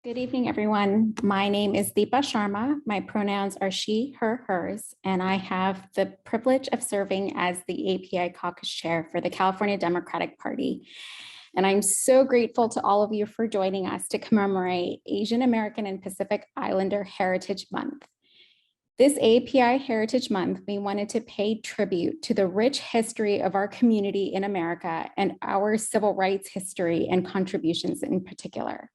Good evening, everyone. My name is Deepa Sharma. My pronouns are she, her, hers, and I have the privilege of serving as the AAPI caucus chair for the California Democratic Party. And I'm so grateful to all of you for joining us to commemorate Asian American and Pacific Islander Heritage Month. This AAPI Heritage Month, we wanted to pay tribute to the rich history of our community in America and our civil rights history and contributions in particular.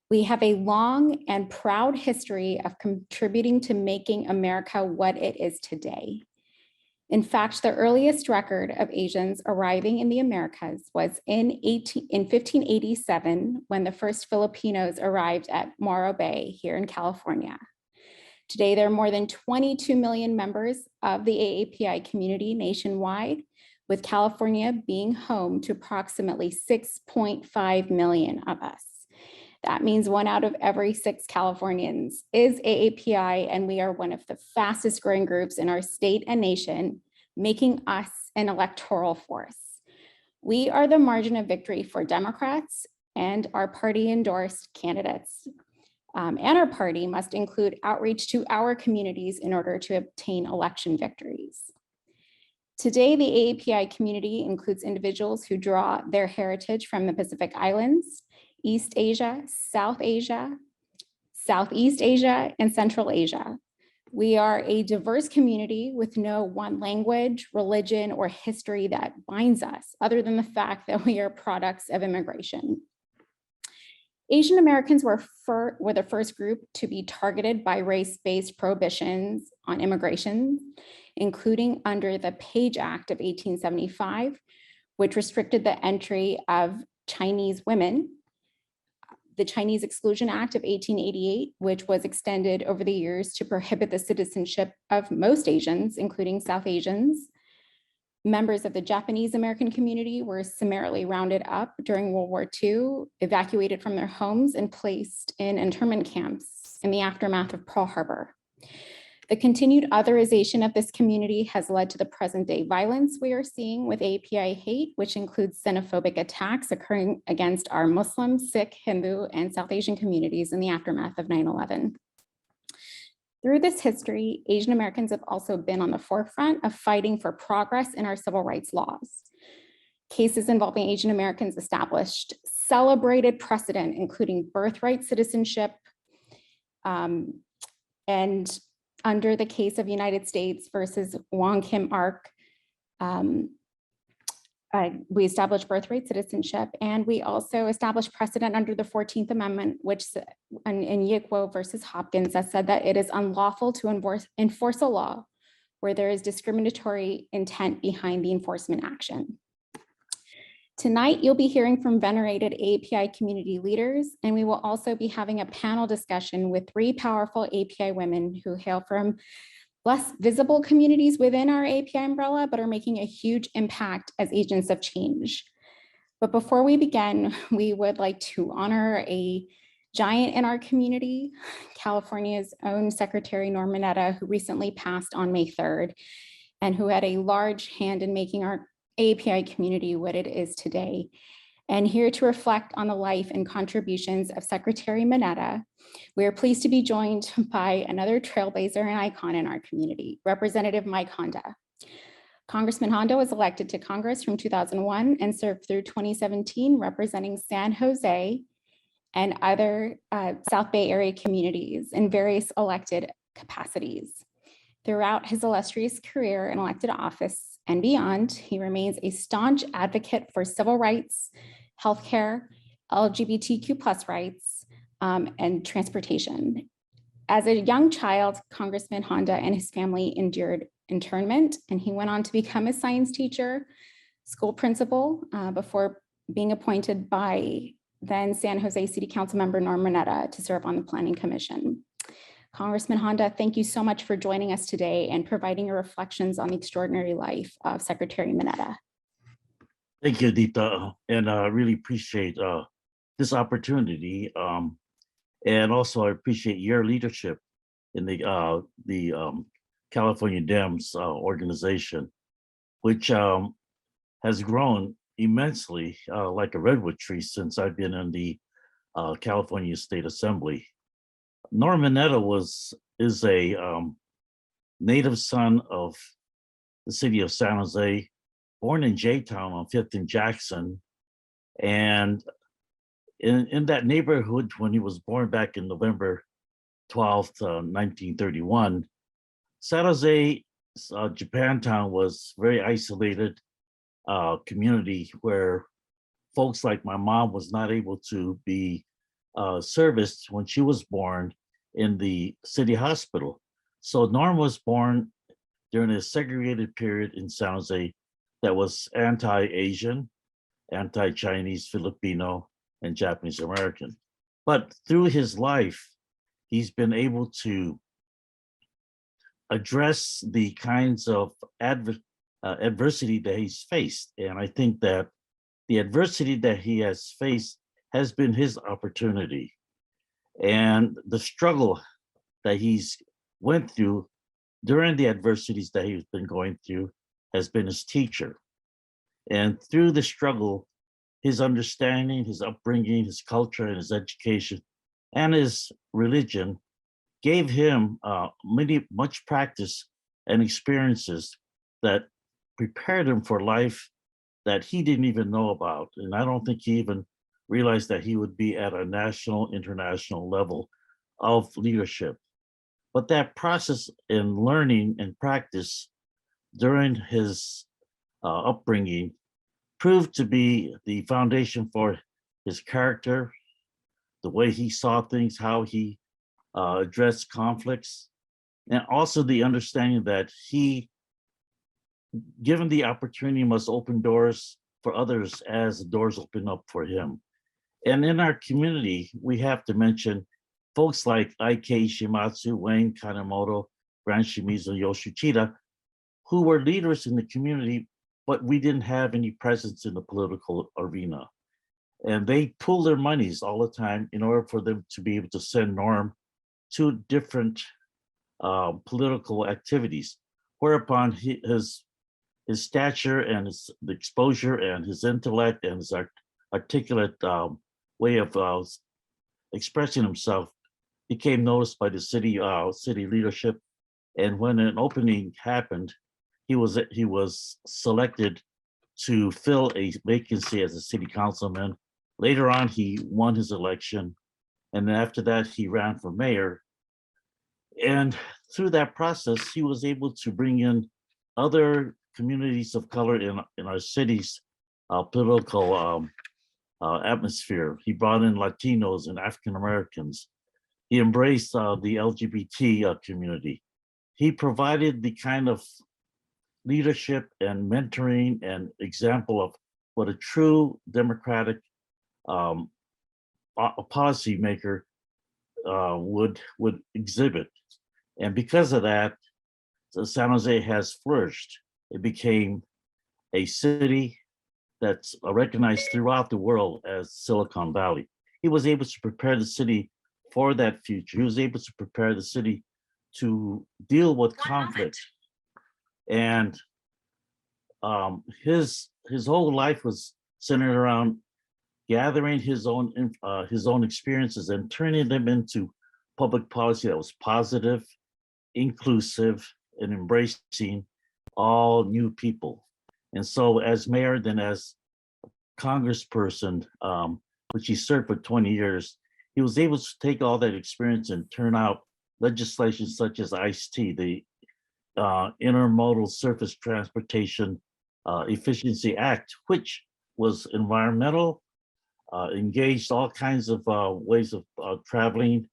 We have a long and proud history of contributing to making America what it is today. In fact, the earliest record of Asians arriving in the Americas was in 1587, when the first Filipinos arrived at Morro Bay here in California. Today, there are more than 22 million members of the AAPI community nationwide, with California being home to approximately 6.5 million of us. That means 1 out of every 6 Californians is AAPI, and we are one of the fastest growing groups in our state and nation, making us an electoral force. We are the margin of victory for Democrats and our party endorsed candidates. And our party must include outreach to our communities in order to obtain election victories. Today, the AAPI community includes individuals who draw their heritage from the Pacific Islands, East Asia, South Asia, Southeast Asia, and Central Asia. We are a diverse community with no one language, religion, or history that binds us, other than the fact that we are products of immigration. Asian Americans were the first group to be targeted by race-based prohibitions on immigration, including under the Page Act of 1875, which restricted the entry of Chinese women, the Chinese Exclusion Act of 1888, which was extended over the years to prohibit the citizenship of most Asians, including South Asians. Members of the Japanese American community were summarily rounded up during World War II, evacuated from their homes, and placed in internment camps in the aftermath of Pearl Harbor. The continued otherization of this community has led to the present day violence we are seeing with AAPI hate, which includes xenophobic attacks occurring against our Muslim, Sikh, Hindu, and South Asian communities in the aftermath of 9/11. Through this history, Asian Americans have also been on the forefront of fighting for progress in our civil rights laws. Cases involving Asian Americans established celebrated precedent, including birthright citizenship, and under the case of United States versus Wong Kim Ark, we established birthright citizenship, and we also established precedent under the 14th Amendment, which in Yigwo versus Hopkins, that said that it is unlawful to enforce a law where there is discriminatory intent behind the enforcement action. Tonight, you'll be hearing from venerated AAPI community leaders, and we will also be having a panel discussion with 3 powerful AAPI women who hail from less visible communities within our AAPI umbrella, but are making a huge impact as agents of change. But before we begin, we would like to honor a giant in our community, California's own Secretary Norm Mineta, who recently passed on May 3rd, and who had a large hand in making our AAPI community what it is today. And here to reflect on the life and contributions of Secretary Mineta, we are pleased to be joined by another trailblazer and icon in our community, Representative Mike Honda. Congressman Honda was elected to Congress from 2001 and served through 2017, representing San Jose and other South Bay area communities in various elected capacities. Throughout his illustrious career in elected office and beyond, he remains a staunch advocate for civil rights, healthcare, LGBTQ+ rights, and transportation. As a young child, Congressman Honda and his family endured internment, and he went on to become a science teacher, school principal, before being appointed by then San Jose City Council member Norm Mineta to serve on the Planning Commission. Congressman Honda, thank you so much for joining us today and providing your reflections on the extraordinary life of Secretary Mineta. Thank you, Deepa, and I really appreciate this opportunity. And also I appreciate your leadership in the California Dems organization, which has grown immensely like a redwood tree since I've been in the California State Assembly. Norm Mineta is a native son of the city of San Jose, born in J-Town on 5th and Jackson. And in that neighborhood, when he was born back in November 12th, 1931, San Jose, Japantown was very isolated community where folks like my mom was not able to be serviced when she was born in the city hospital. So Norm was born during a segregated period in San Jose that was anti-Asian, anti-Chinese, Filipino, and Japanese American. But through his life, he's been able to address the kinds of adversity that he's faced. And I think that the adversity that he has faced has been his opportunity. And the struggle that he's went through during the adversities that he's been going through has been his teacher. And through the struggle, his understanding, his upbringing, his culture, and his education, and his religion gave him much practice and experiences that prepared him for life that he didn't even know about. And I don't think he even realized that he would be at a national, international level of leadership. But that process in learning and practice during his upbringing proved to be the foundation for his character, the way he saw things, how he addressed conflicts, and also the understanding that he, given the opportunity, must open doors for others as the doors open up for him. And in our community, we have to mention folks like Ike Shimatsu, Wayne Kanemoto, Gran Shimizu, Yoshichida, who were leaders in the community, but we didn't have any presence in the political arena. And they pooled their monies all the time in order for them to be able to send Norm to different political activities, whereupon his stature and the exposure and his intellect and his articulate way of expressing himself became noticed by the city leadership. And when an opening happened, he was selected to fill a vacancy as a city councilman. Later on, he won his election, and then after that, he ran for mayor. And through that process, he was able to bring in other communities of color in our city's political atmosphere. He brought in Latinos and African Americans. He embraced the LGBT community. He provided the kind of leadership and mentoring and example of what a true democratic policymaker would exhibit. And because of that, San Jose has flourished. It became a city that's recognized throughout the world as Silicon Valley. He was able to prepare the city for that future. He was able to prepare the city to deal with conflict. And his whole life was centered around gathering his own experiences and turning them into public policy that was positive, inclusive, and embracing all new people. And so as mayor, then as congressperson, which he served for 20 years, he was able to take all that experience and turn out legislation such as ICE-T, the Intermodal Surface Transportation Efficiency Act, which was environmental, engaged all kinds of ways of traveling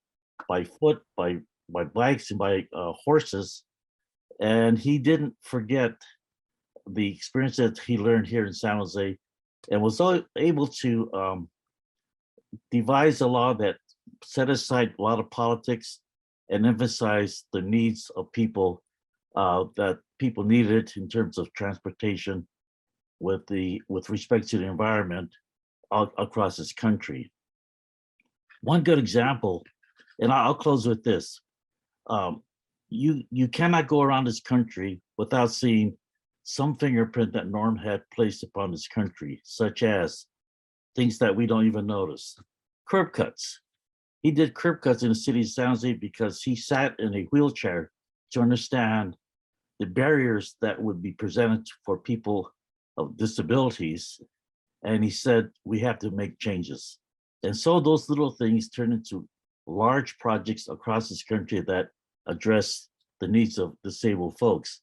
by foot, by bikes, and by horses. And he didn't forget the experience that he learned here in San Jose, and was able to devise a law that set aside a lot of politics and emphasized the needs of people that people needed in terms of transportation with respect to the environment across this country. One good example, and I'll close with this. You cannot go around this country without seeing some fingerprint that Norm had placed upon this country, such as things that we don't even notice. curb cuts. He did curb cuts in the city of San Jose because he sat in a wheelchair to understand the barriers that would be presented for people of disabilities. And he said, we have to make changes. And so those little things turn into large projects across this country that address the needs of disabled folks.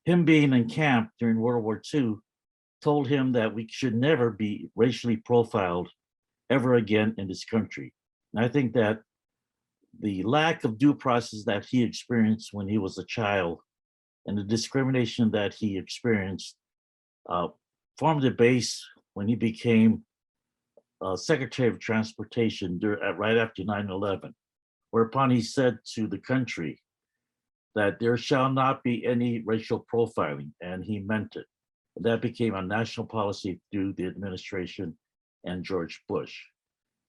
Him being in camp during World War II told him that we should never be racially profiled ever again in this country. And I think that the lack of due process that he experienced when he was a child and the discrimination that he experienced formed the base when he became Secretary of Transportation right after 9/11, whereupon he said to the country that there shall not be any racial profiling, and he meant it. That became a national policy through the administration and George Bush.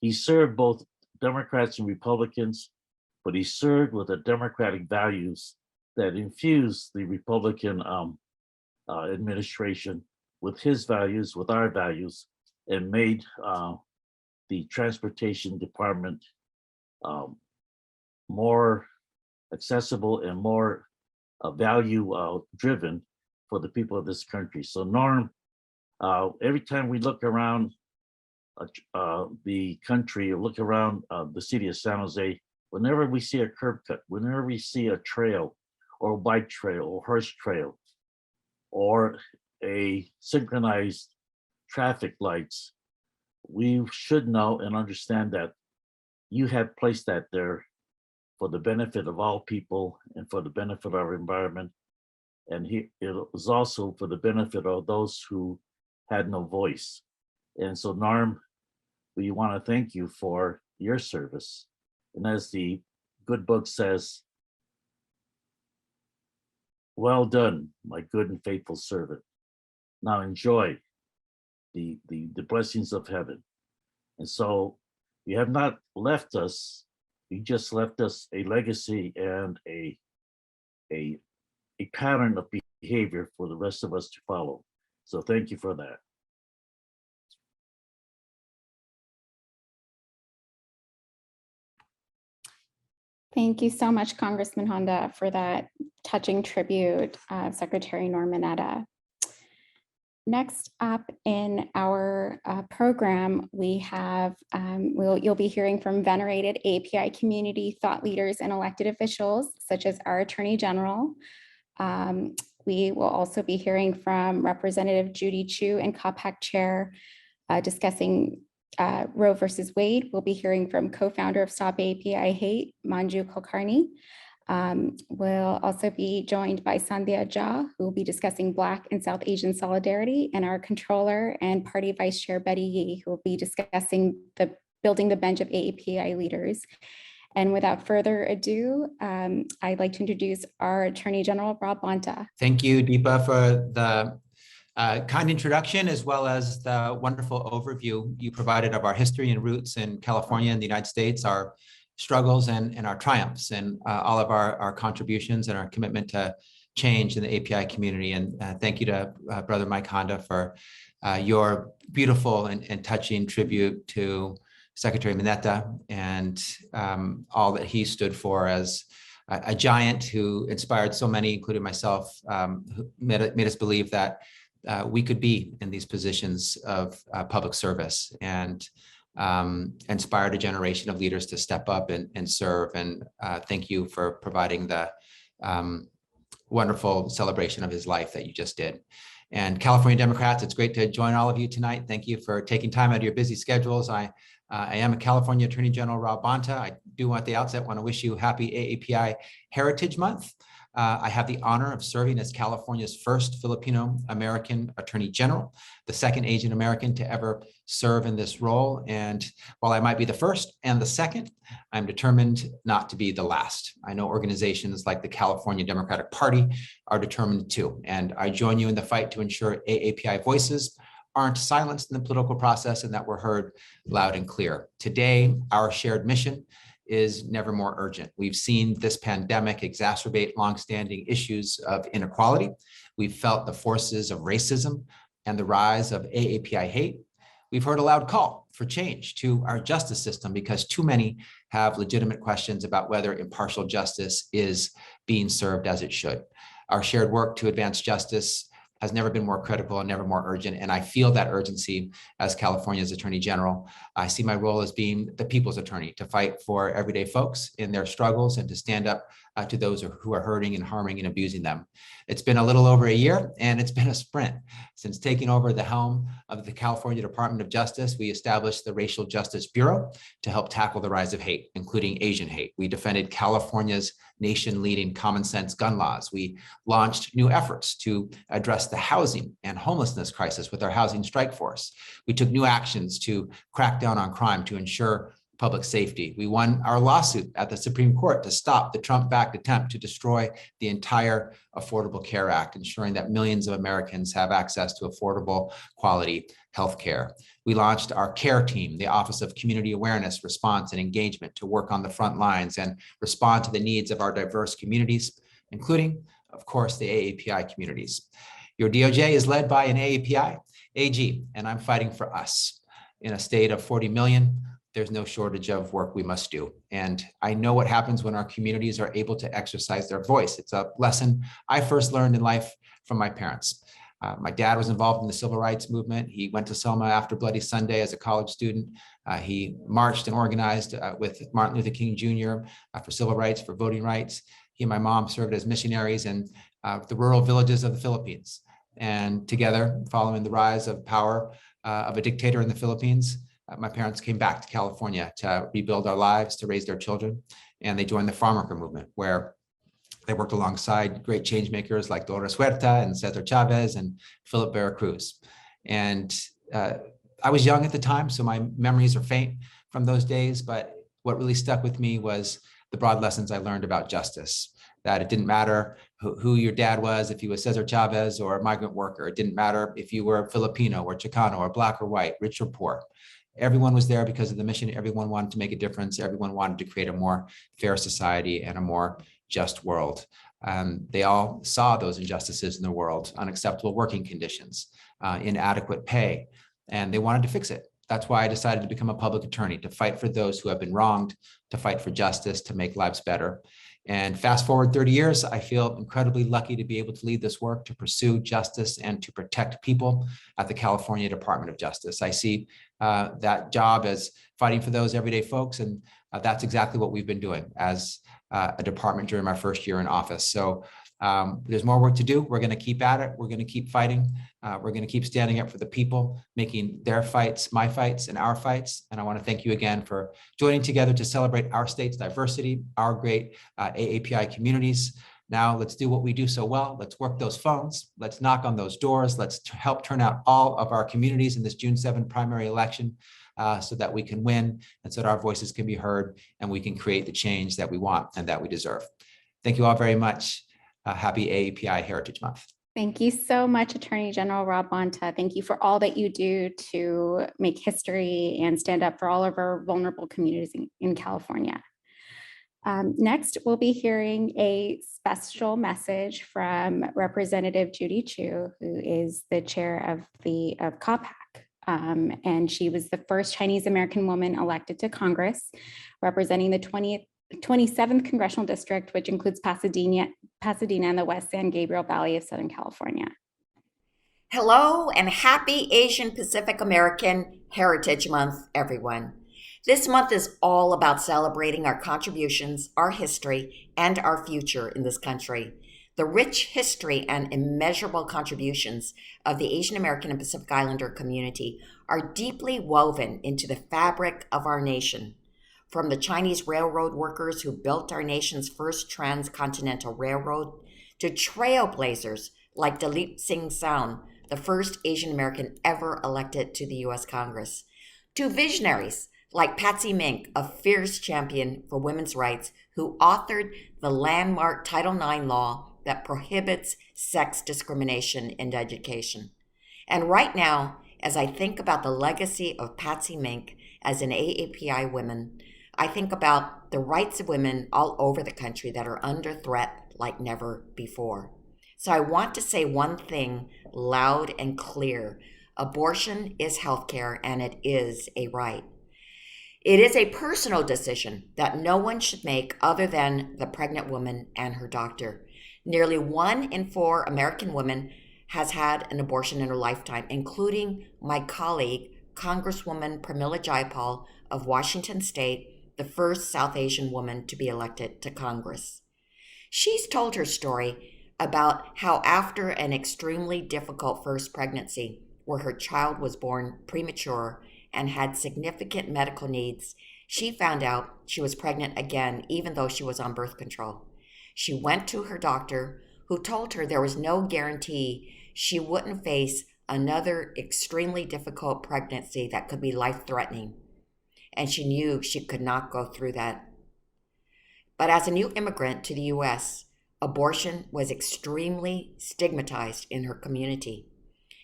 He served both Democrats and Republicans, but he served with the democratic values that infused the Republican administration with his values, with our values, and made the transportation department more accessible and more value driven for the people of this country. So Norm, every time we look around the country or look around the city of San Jose, whenever we see a curb cut, whenever we see a trail or a bike trail or horse trail or a synchronized traffic lights, we should know and understand that you have placed that there for the benefit of all people and for the benefit of our environment. And it was also for the benefit of those who had no voice. And so Norm, we want to thank you for your service. And as the good book says, well done, my good and faithful servant. Now enjoy the blessings of heaven. And so you have not left us, you just left us a legacy and a pattern of behavior for the rest of us to follow. So thank you for that. Thank you so much, Congressman Honda, for that touching tribute of Secretary Norm Mineta. Next up in our program, we have, you'll be hearing from venerated AAPI community thought leaders and elected officials, such as our Attorney General. We will also be hearing from Representative Judy Chu and COPAC Chair discussing Roe versus Wade. We'll be hearing from co-founder of Stop AAPI Hate, Manju Kulkarni. We'll also be joined by Sandhya Jha, who will be discussing Black and South Asian solidarity, and our controller and party vice chair, Betty Yee, who will be discussing building the bench of AAPI leaders. And without further ado, I'd like to introduce our Attorney General, Rob Bonta. Thank you, Deepa, for the kind introduction, as well as the wonderful overview you provided of our history and roots in California and the United States, our struggles and our triumphs, and all of our contributions and our commitment to change in the AAPI community. And thank you to Brother Mike Honda for your beautiful and touching tribute to Secretary Mineta and all that he stood for as a giant who inspired so many, including myself, who made us believe that we could be in these positions of public service, and inspired a generation of leaders to step up and serve. And thank you for providing the wonderful celebration of his life that you just did. And California Democrats, it's great to join all of you tonight. Thank you for taking time out of your busy schedules. I am a California Attorney General, Rob Bonta. I do at the outset want to wish you happy AAPI Heritage Month. I have the honor of serving as California's first Filipino American Attorney General, the second Asian American to ever serve in this role. And while I might be the first and the second, I'm determined not to be the last. I know organizations like the California Democratic Party are determined too. And I join you in the fight to ensure AAPI voices aren't silenced in the political process and that we're heard loud and clear. Today, our shared mission is never more urgent. We've seen this pandemic exacerbate longstanding issues of inequality. We've felt the forces of racism and the rise of AAPI hate. We've heard a loud call for change to our justice system because too many have legitimate questions about whether impartial justice is being served as it should. Our shared work to advance justice has never been more critical and never more urgent. And I feel that urgency as California's Attorney General. I see my role as being the people's attorney, to fight for everyday folks in their struggles and to stand up to those who are hurting and harming and abusing them. It's been a little over a year, and it's been a sprint. Since taking over the helm of the California Department of Justice, we established the Racial Justice Bureau to help tackle the rise of hate, including Asian hate. We defended California's nation-leading common sense gun laws. We launched new efforts to address the housing and homelessness crisis with our housing strike force. We took new actions to crack down on crime to ensure public safety. We won our lawsuit at the Supreme Court to stop the Trump-backed attempt to destroy the entire Affordable Care Act, ensuring that millions of Americans have access to affordable, quality health care. We launched our CARE team, the Office of Community Awareness, Response, and Engagement, to work on the front lines and respond to the needs of our diverse communities, including, of course, the AAPI communities. Your DOJ is led by an AAPI AG, and I'm fighting for us. In a state of 40 million, there's no shortage of work we must do. And I know what happens when our communities are able to exercise their voice. It's a lesson I first learned in life from my parents. My dad was involved in the civil rights movement. He went to Selma after Bloody Sunday as a college student. He marched and organized with Martin Luther King Jr. For civil rights, for voting rights. He and my mom served as missionaries in the rural villages of the Philippines. And together, following the rise of power of a dictator in the Philippines, my parents came back to California to rebuild our lives, to raise their children. And they joined the farm worker movement, where they worked alongside great change makers like Dolores Huerta and Cesar Chavez and Philip Veracruz. And I was young at the time, so my memories are faint from those days. But what really stuck with me was the broad lessons I learned about justice, that it didn't matter who your dad was, if he was Cesar Chavez or a migrant worker. It didn't matter if you were Filipino or Chicano or Black or white, rich or poor. Everyone was there because of the mission. Everyone wanted to make a difference. Everyone wanted to create a more fair society and a more just world. They all saw those injustices in the world: unacceptable working conditions, inadequate pay, and they wanted to fix it. That's why I decided to become a public attorney, to fight for those who have been wronged, to fight for justice, to make lives better. And fast forward 30 years, I feel incredibly lucky to be able to lead this work, to pursue justice and to protect people at the California Department of Justice. I see that job as fighting for those everyday folks, and that's exactly what we've been doing as a department during my first year in office. So there's more work to do. We're going to keep at it. We're going to keep fighting. We're going to keep standing up for the people, making their fights my fights and our fights. And I want to thank you again for joining together to celebrate our state's diversity, our great AAPI communities. Now let's do what we do so well. Let's work those phones. Let's knock on those doors. Let's help turn out all of our communities in this June 7th primary election so that we can win and so that our voices can be heard and we can create the change that we want and that we deserve. Thank you all very much. Happy AAPI Heritage Month. Thank you so much, Attorney General Rob Bonta. Thank you for all that you do to make history and stand up for all of our vulnerable communities in California. Next, we'll be hearing a special message from Representative Judy Chu, who is the chair of CAPAC. And she was the first Chinese American woman elected to Congress, representing the 27th Congressional District, which includes Pasadena and the West San Gabriel Valley of Southern California. Hello and happy Asian Pacific American Heritage Month, everyone. This month is all about celebrating our contributions, our history, and our future in this country. The rich history and immeasurable contributions of the Asian American and Pacific Islander community are deeply woven into the fabric of our nation. From the Chinese railroad workers who built our nation's first transcontinental railroad, to trailblazers like Dalip Singh Sound, the first Asian American ever elected to the U.S. Congress, to visionaries like Patsy Mink, a fierce champion for women's rights who authored the landmark Title IX law that prohibits sex discrimination in education. And right now, as I think about the legacy of Patsy Mink as an AAPI woman, I think about the rights of women all over the country that are under threat like never before. So I want to say one thing loud and clear Abortion is healthcare, and it is a right. It is a personal decision that no one should make other than the pregnant woman and her doctor. Nearly 1 in 4 American women has had an abortion in her lifetime, including my colleague, Congresswoman Pramila Jayapal of Washington State, the first South Asian woman to be elected to Congress. She's told her story about how after an extremely difficult first pregnancy, where her child was born premature and had significant medical needs, she found out she was pregnant again, even though she was on birth control. She went to her doctor, who told her there was no guarantee she wouldn't face another extremely difficult pregnancy that could be life-threatening. And she knew she could not go through that. But as a new immigrant to the U.S., abortion was extremely stigmatized in her community.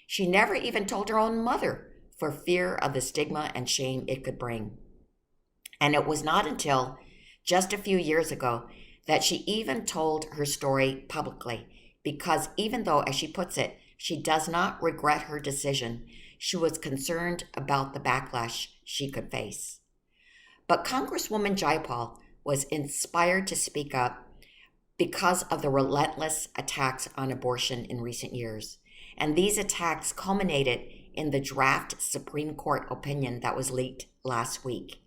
She never even told her own mother for fear of the stigma and shame it could bring. And it was not until just a few years ago that she even told her story publicly, because even though, as she puts it, she does not regret her decision, she was concerned about the backlash she could face. But Congresswoman Jayapal was inspired to speak up because of the relentless attacks on abortion in recent years. And these attacks culminated in the draft Supreme Court opinion that was leaked last week.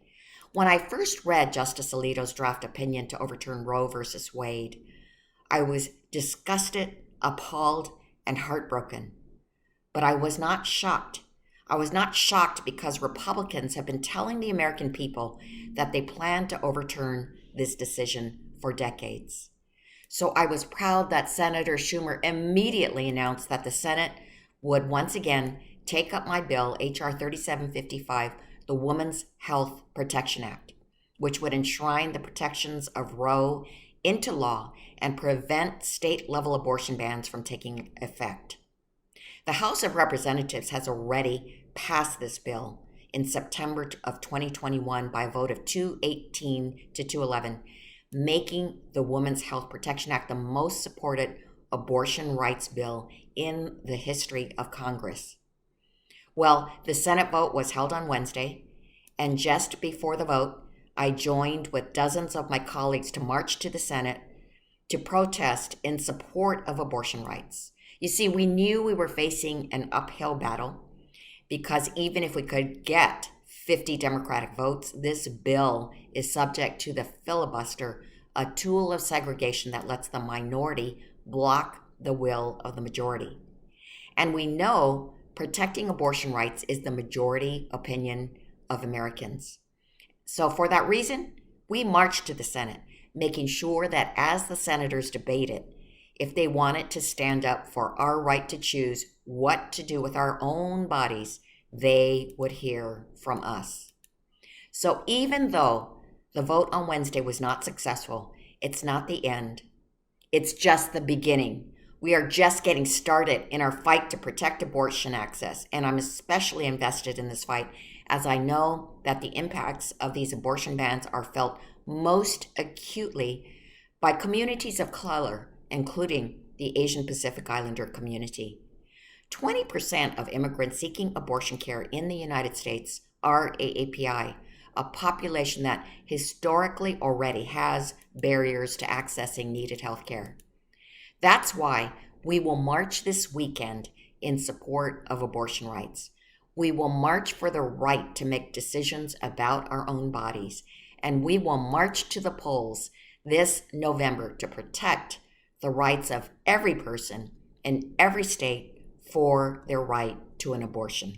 When I first read Justice Alito's draft opinion to overturn Roe versus Wade, I was disgusted, appalled, and heartbroken. But I was not shocked. I was not shocked because Republicans have been telling the American people that they plan to overturn this decision for decades. So I was proud that Senator Schumer immediately announced that the Senate would once again take up my bill, H.R. 3755, the Women's Health Protection Act, which would enshrine the protections of Roe into law and prevent state-level abortion bans from taking effect. The House of Representatives has already passed this bill in September of 2021 by a vote of 218 to 211, making the Women's Health Protection Act the most supported abortion rights bill in the history of Congress. Well, the Senate vote was held on Wednesday, and just before the vote, I joined with dozens of my colleagues to march to the Senate to protest in support of abortion rights. You see, we knew we were facing an uphill battle because even if we could get 50 Democratic votes, this bill is subject to the filibuster, a tool of segregation that lets the minority block the will of the majority. And we know protecting abortion rights is the majority opinion of Americans. So for that reason, we marched to the Senate, making sure that as the senators debated, if they wanted to stand up for our right to choose what to do with our own bodies, they would hear from us. So even though the vote on Wednesday was not successful, it's not the end. It's just the beginning. We are just getting started in our fight to protect abortion access, and I'm especially invested in this fight as I know that the impacts of these abortion bans are felt most acutely by communities of color, including the Asian Pacific Islander community. 20% of immigrants seeking abortion care in the United States are AAPI, a population that historically already has barriers to accessing needed health care. That's why we will march this weekend in support of abortion rights. We will march for the right to make decisions about our own bodies, and we will march to the polls this November to protect the rights of every person in every state for their right to an abortion.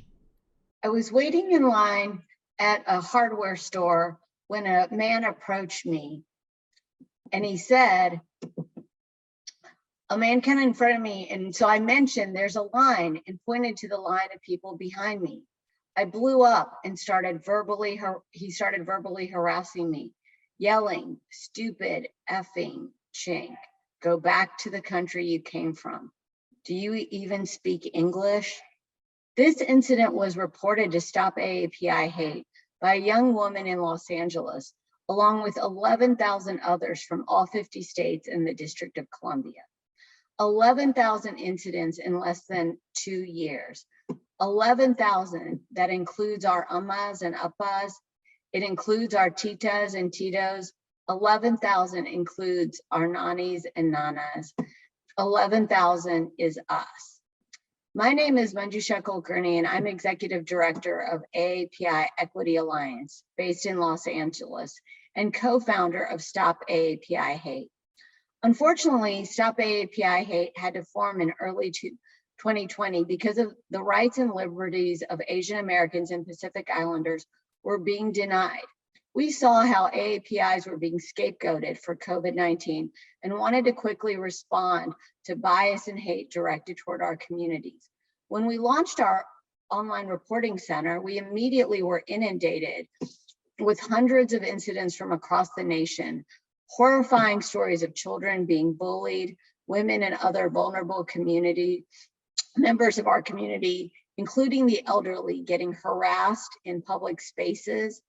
I was waiting in line at a hardware store when a man approached me and he said, a man came in front of me, and so I mentioned there's a line and pointed to the line of people behind me. I blew up and he started verbally harassing me, yelling, "Stupid effing chink, go back to the country you came from. Do you even speak English?" This incident was reported to Stop AAPI Hate by a young woman in Los Angeles, along with 11,000 others from all 50 states and the District of Columbia. 11,000 incidents in less than 2 years. 11,000, that includes our ammas and appas. It includes our titas and titos. 11,000 includes our nannies and nanas. 11,000 is us. My name is Manjusha Kulkarni, and I'm Executive Director of AAPI Equity Alliance, based in Los Angeles, and co-founder of Stop AAPI Hate. Unfortunately, Stop AAPI Hate had to form in early 2020 because of the rights and liberties of Asian Americans and Pacific Islanders were being denied. We saw how AAPIs were being scapegoated for COVID-19 and wanted to quickly respond to bias and hate directed toward our communities. When we launched our online reporting center, we immediately were inundated with hundreds of incidents from across the nation, horrifying stories of children being bullied, women and other vulnerable community members of our community, including the elderly, getting harassed in public spaces.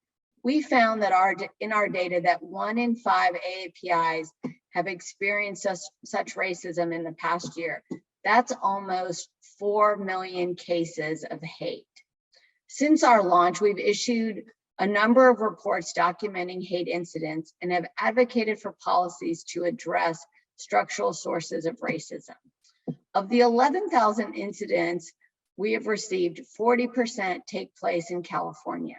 We found that in our data that 1 in 5 AAPIs have experienced such racism in the past year. That's almost 4 million cases of hate. Since our launch, we've issued a number of reports documenting hate incidents and have advocated for policies to address structural sources of racism. Of the 11,000 incidents we have received, 40% take place in California.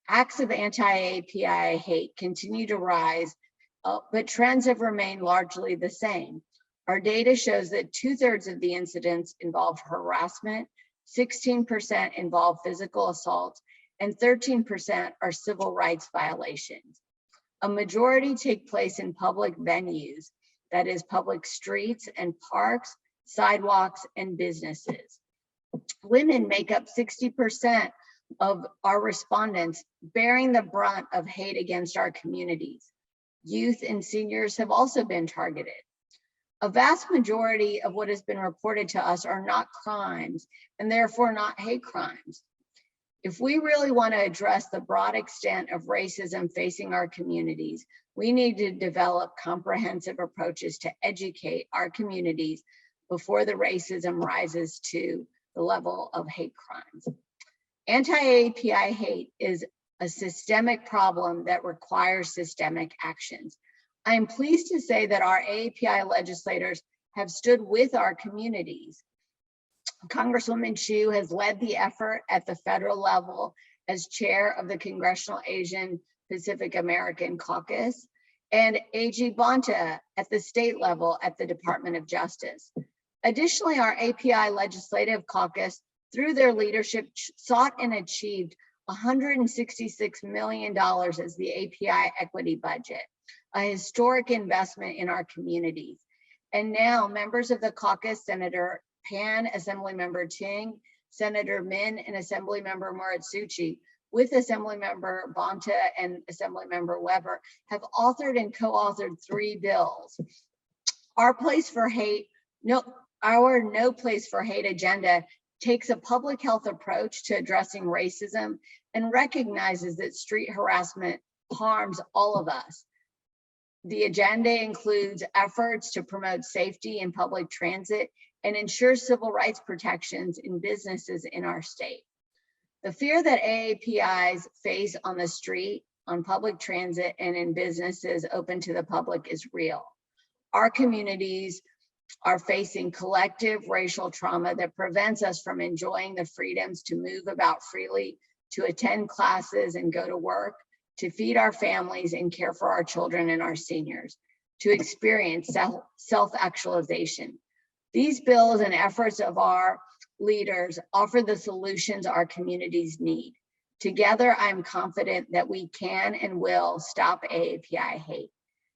Acts of anti-AAPI hate continue to rise, but trends have remained largely the same. Our data shows that 2/3 of the incidents involve harassment, 16% involve physical assault, and 13% are civil rights violations. A majority take place in public venues, that is public streets and parks, sidewalks, and businesses. Women make up 60% of our respondents, bearing the brunt of hate against our communities. Youth and seniors have also been targeted. A vast majority of what has been reported to us are not crimes and therefore not hate crimes. If we really want to address the broad extent of racism facing our communities, we need to develop comprehensive approaches to educate our communities before the racism rises to the level of hate crimes. Anti-AAPI hate is a systemic problem that requires systemic actions. I am pleased to say that our AAPI legislators have stood with our communities. Congresswoman Chu has led the effort at the federal level as chair of the Congressional Asian Pacific American Caucus, and AG Bonta at the state level at the Department of Justice. Additionally, our API Legislative Caucus, through their leadership, sought and achieved $166 million as the API equity budget, a historic investment in our communities. And now members of the caucus, Senator Pan, Assemblymember Ting, Senator Min, and Assemblymember Moritsuchi, with Assemblymember Bonta and Assemblymember Weber, have authored and co-authored 3 bills. Our No Place for Hate agenda takes a public health approach to addressing racism and recognizes that street harassment harms all of us. The agenda includes efforts to promote safety in public transit and ensure civil rights protections in businesses in our state. The fear that AAPIs face on the street, on public transit, and in businesses open to the public is real. Our communities are facing collective racial trauma that prevents us from enjoying the freedoms to move about freely, to attend classes and go to work, to feed our families and care for our children and our seniors, to experience self-actualization. These bills and efforts of our leaders offer the solutions our communities need. Together, I'm confident that we can and will stop AAPI hate.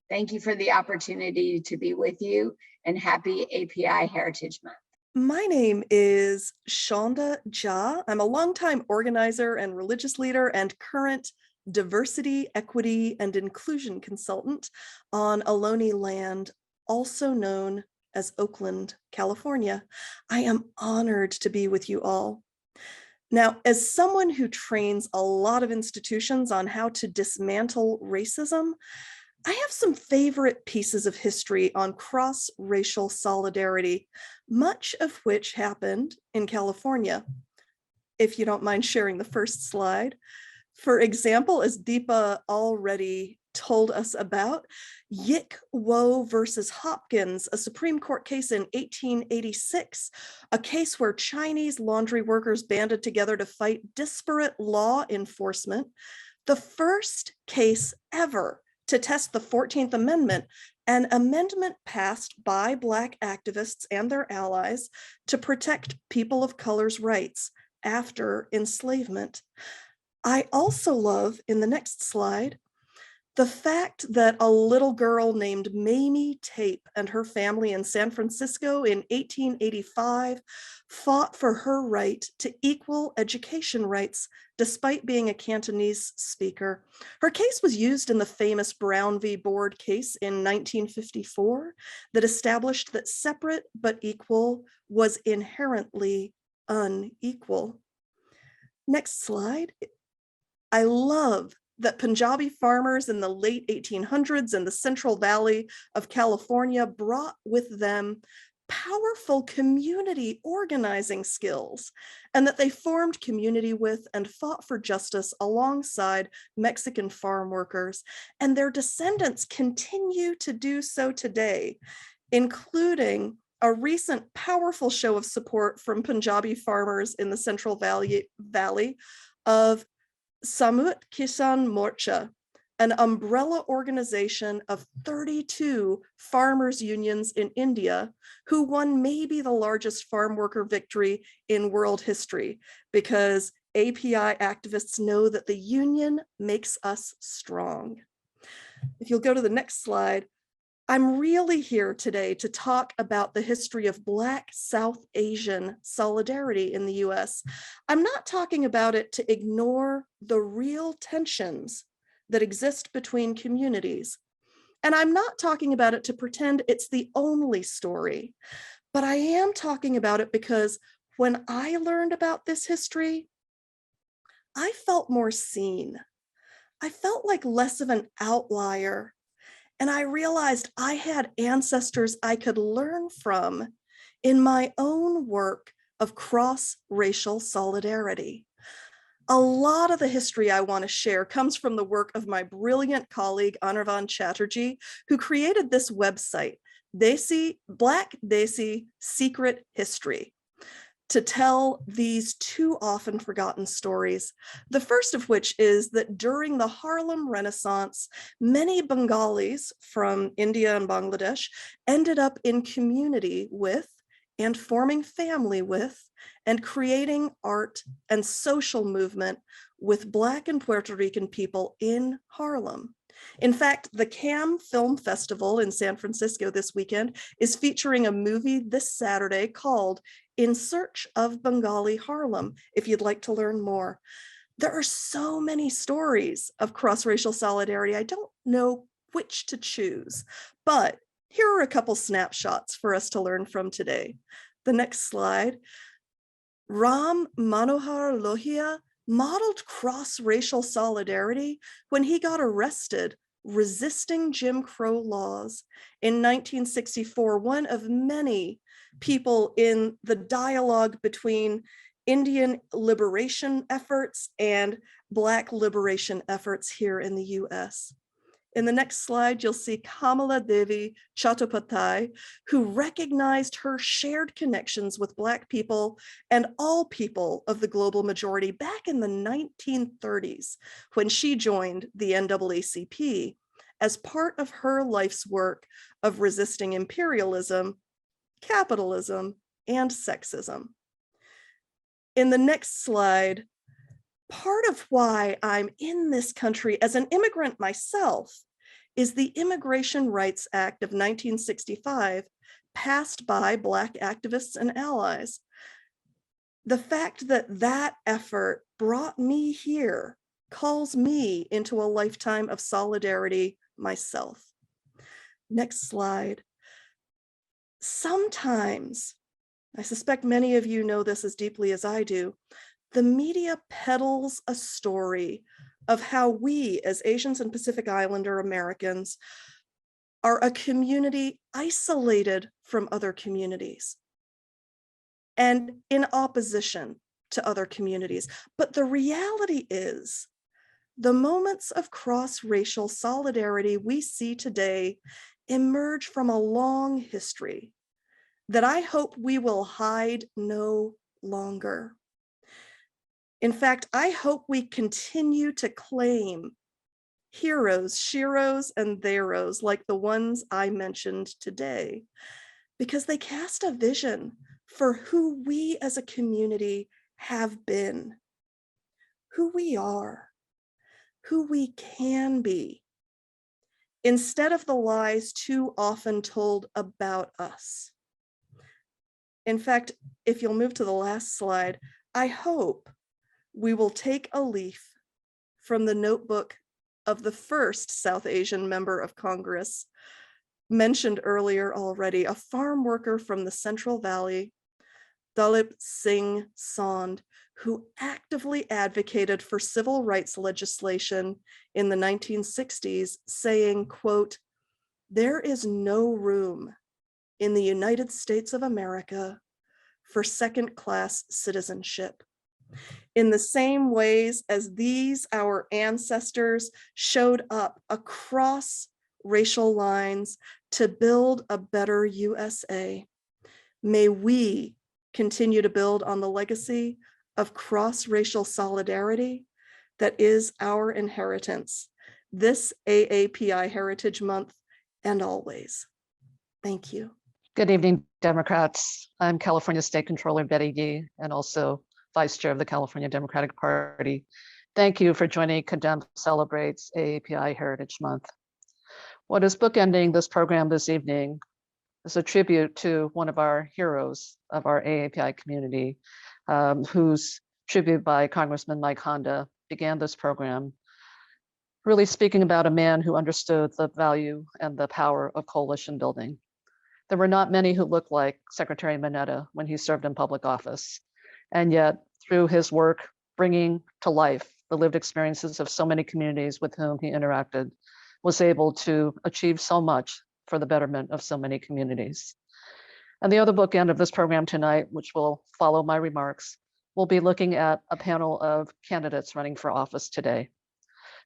Thank you for the opportunity to be with you, and happy API Heritage Month. My name is Shanda Jha. I'm a longtime organizer and religious leader and current diversity, equity, and inclusion consultant on Ohlone land, also known as Oakland, California. I am honored to be with you all. Now, as someone who trains a lot of institutions on how to dismantle racism, I have some favorite pieces of history on cross-racial solidarity, much of which happened in California. if you don't mind sharing the first slide. For example, as Deepa already told us about, Yick Wo versus Hopkins, a Supreme Court case in 1886, a case where Chinese laundry workers banded together to fight disparate law enforcement, the first case ever to test the 14th Amendment, an amendment passed by Black activists and their allies to protect people of color's rights after enslavement. I also love, in the next slide, the fact that a little girl named Mamie Tape and her family in San Francisco in 1885 fought for her right to equal education rights despite being a Cantonese speaker. Her case was used in the famous Brown v. Board case in 1954 that established that separate but equal was inherently unequal. Next slide. I love that Punjabi farmers in the late 1800s in the Central Valley of California brought with them powerful community organizing skills, and that they formed community with and fought for justice alongside Mexican farm workers. And their descendants continue to do so today, including a recent powerful show of support from Punjabi farmers in the Central Valley of Samut Kisan Morcha, an umbrella organization of 32 farmers' unions in India, who won maybe the largest farm worker victory in world history, because API activists know that the union makes us strong. If you'll go to the next slide, I'm really here today to talk about the history of Black South Asian solidarity in the US. I'm not talking about it to ignore the real tensions that exist between communities. And I'm not talking about it to pretend it's the only story, but I am talking about it because when I learned about this history, I felt more seen. I felt like less of an outlier. And I realized I had ancestors I could learn from in my own work of cross-racial solidarity. A lot of the history I want to share comes from the work of my brilliant colleague, Anirvan Chatterjee, who created this website, Black Desi Secret History, to tell these too often forgotten stories. The first of which is that during the Harlem Renaissance, many Bengalis from India and Bangladesh ended up in community with and forming family with and creating art and social movement with Black and Puerto Rican people in Harlem. In fact, the CAM Film Festival in San Francisco this weekend is featuring a movie this Saturday called In Search of Bengali Harlem, if you'd like to learn more. There are so many stories of cross-racial solidarity, I don't know which to choose, but here are a couple snapshots for us to learn from today. The next slide. Ram Manohar Lohia modeled cross-racial solidarity when he got arrested resisting Jim Crow laws in 1964, one of many people in the dialogue between Indian liberation efforts and Black liberation efforts here in the US. In the next slide, you'll see Kamala Devi Chattopadhyay, who recognized her shared connections with Black people and all people of the global majority back in the 1930s, when she joined the NAACP as part of her life's work of resisting imperialism, capitalism, and sexism. In the next slide, part of why I'm in this country as an immigrant myself is the Immigration Rights Act of 1965, passed by Black activists and allies. The fact that that effort brought me here calls me into a lifetime of solidarity myself. Next slide. Sometimes, I suspect many of you know this as deeply as I do, the media peddles a story of how we as Asians and Pacific Islander Americans are a community isolated from other communities and in opposition to other communities. But the reality is, the moments of cross-racial solidarity we see today emerge from a long history that I hope we will hide no longer. In fact, I hope we continue to claim heroes, sheroes, and theros like the ones I mentioned today, because they cast a vision for who we as a community have been, who we are, who we can be, instead of the lies too often told about us. In fact, if you'll move to the last slide, I hope we will take a leaf from the notebook of the first South Asian member of Congress, mentioned earlier already, a farm worker from the Central Valley, Dalip Singh Sand, who actively advocated for civil rights legislation in the 1960s, saying, quote, "There is no room in the United States of America for second-class citizenship. In the same ways as these, our ancestors showed up across racial lines to build a better USA, may we continue to build on the legacy of cross-racial solidarity that is our inheritance this AAPI Heritage Month and always." Thank you. Good evening, Democrats. I'm California State Controller Betty Yee, and also Vice Chair of the California Democratic Party. Thank you for joining CADEM Celebrates AAPI Heritage Month. What is bookending this program this evening is a tribute to one of our heroes of our AAPI community, whose tribute by Congressman Mike Honda began this program, really speaking about a man who understood the value and the power of coalition building. There were not many who looked like Secretary Mineta when he served in public office. And yet, through his work bringing to life the lived experiences of so many communities with whom he interacted, was able to achieve so much for the betterment of so many communities. And the other bookend of this program tonight, which will follow my remarks, will be looking at a panel of candidates running for office today,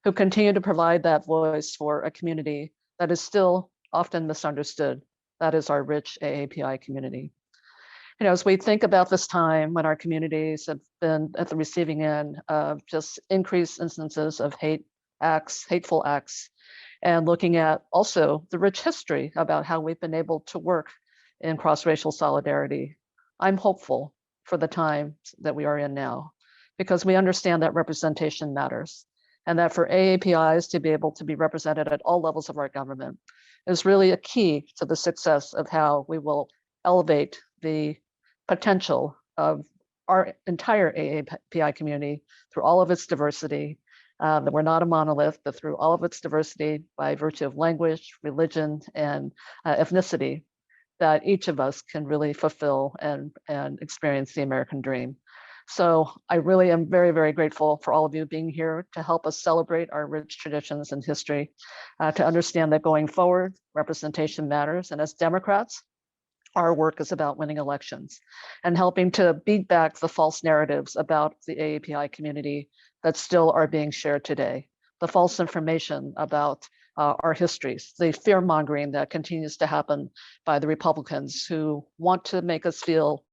who continue to provide that voice for a community that is still often misunderstood. That is our rich AAPI community. You know, as we think about this time when our communities have been at the receiving end of just increased instances of hate acts, hateful acts, and looking at also the rich history about how we've been able to work in cross-racial solidarity, I'm hopeful for the time that we are in now, because we understand that representation matters, and that for AAPIs to be able to be represented at all levels of our government is really a key to the success of how we will elevate the potential of our entire AAPI community through all of its diversity, that we're not a monolith, but through all of its diversity by virtue of language, religion, and ethnicity, that each of us can really fulfill and experience the American dream. So I really am very, very grateful for all of you being here to help us celebrate our rich traditions and history, to understand that going forward, representation matters. And as Democrats, our work is about winning elections and helping to beat back the false narratives about the AAPI community that still are being shared today, the false information about our histories, the fear mongering that continues to happen by the Republicans who want to make us feel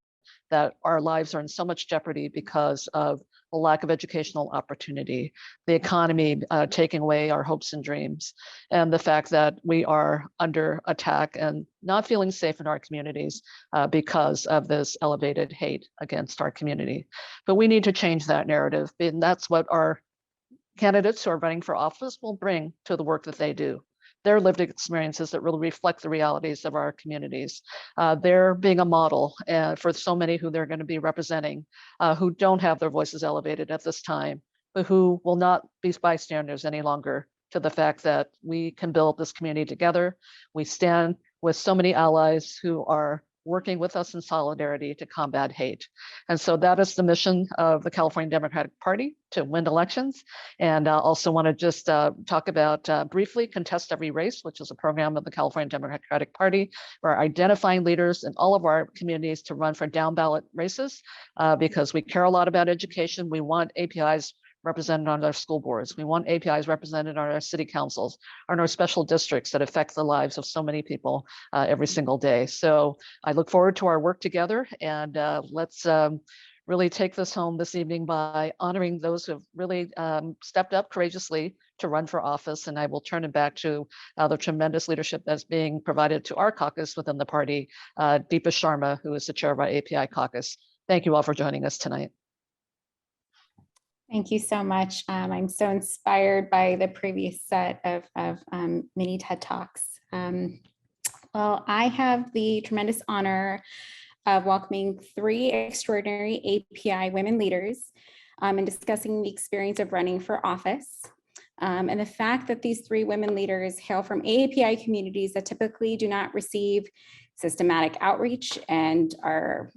that our lives are in so much jeopardy because of the lack of educational opportunity, the economy taking away our hopes and dreams, and the fact that we are under attack and not feeling safe in our communities because of this elevated hate against our community. But we need to change that narrative, and that's what our candidates who are running for office will bring to the work that they do. Their lived experiences that really reflect the realities of our communities. They're being a model for so many who they're going to be representing, who don't have their voices elevated at this time, but who will not be bystanders any longer to the fact that we can build this community together. We stand with so many allies who are working with us in solidarity to combat hate. And so that is the mission of the California Democratic Party, to win elections. And I also want to just talk about briefly Contest Every Race, which is a program of the California Democratic Party. We're identifying leaders in all of our communities to run for down ballot races because we care a lot about education. We want APIs represented on our school boards. We want APIs represented on our city councils, on our special districts that affect the lives of so many people every single day. So I look forward to our work together, and let's really take this home this evening by honoring those who have really stepped up courageously to run for office. And I will turn it back to the tremendous leadership that's being provided to our caucus within the party, Deepa Sharma, who is the chair of our API caucus. Thank you all for joining us tonight. Thank you so much. I'm so inspired by the previous set of mini TED Talks. Well, I have the tremendous honor of welcoming 3 extraordinary API women leaders and discussing the experience of running for office. And the fact that these 3 women leaders hail from AAPI communities that typically do not receive systematic outreach and are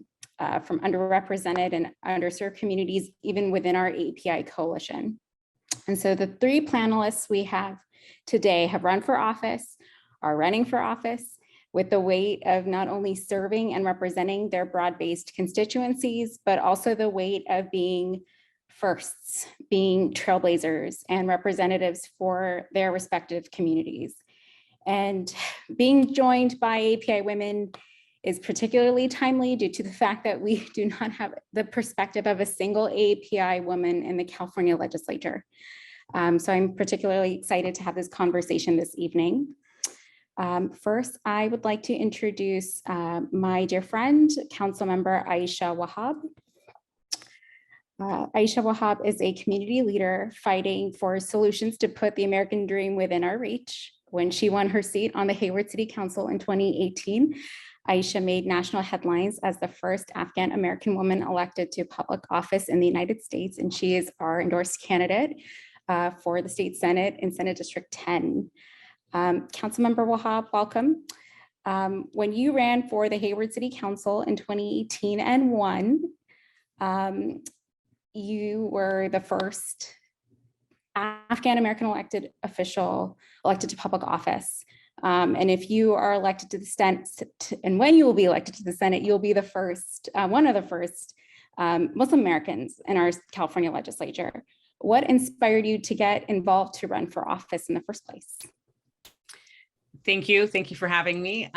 from underrepresented and underserved communities, even within our API coalition. And so the 3 panelists we have today have run for office, are running for office, with the weight of not only serving and representing their broad-based constituencies, but also the weight of being firsts, being trailblazers and representatives for their respective communities. And being joined by API women is particularly timely due to the fact that we do not have the perspective of a single API woman in the California legislature. So I'm particularly excited to have this conversation this evening. First, I would like to introduce my dear friend, Councilmember Aisha Wahhab. Aisha Wahhab is a community leader fighting for solutions to put the American dream within our reach. When she won her seat on the Hayward City Council in 2018, Aisha made national headlines as the first Afghan American woman elected to public office in the United States, and she is our endorsed candidate for the state Senate in Senate District 10. Councilmember Wahhab, welcome. When you ran for the Hayward City Council in 2018 and won, you were the first Afghan American elected official elected to public office. And if you are elected to the Senate, and when you will be elected to the Senate, you'll be the first, one of the first Muslim Americans in our California legislature. What inspired you to get involved to run for office in the first place? Thank you. Thank you for having me.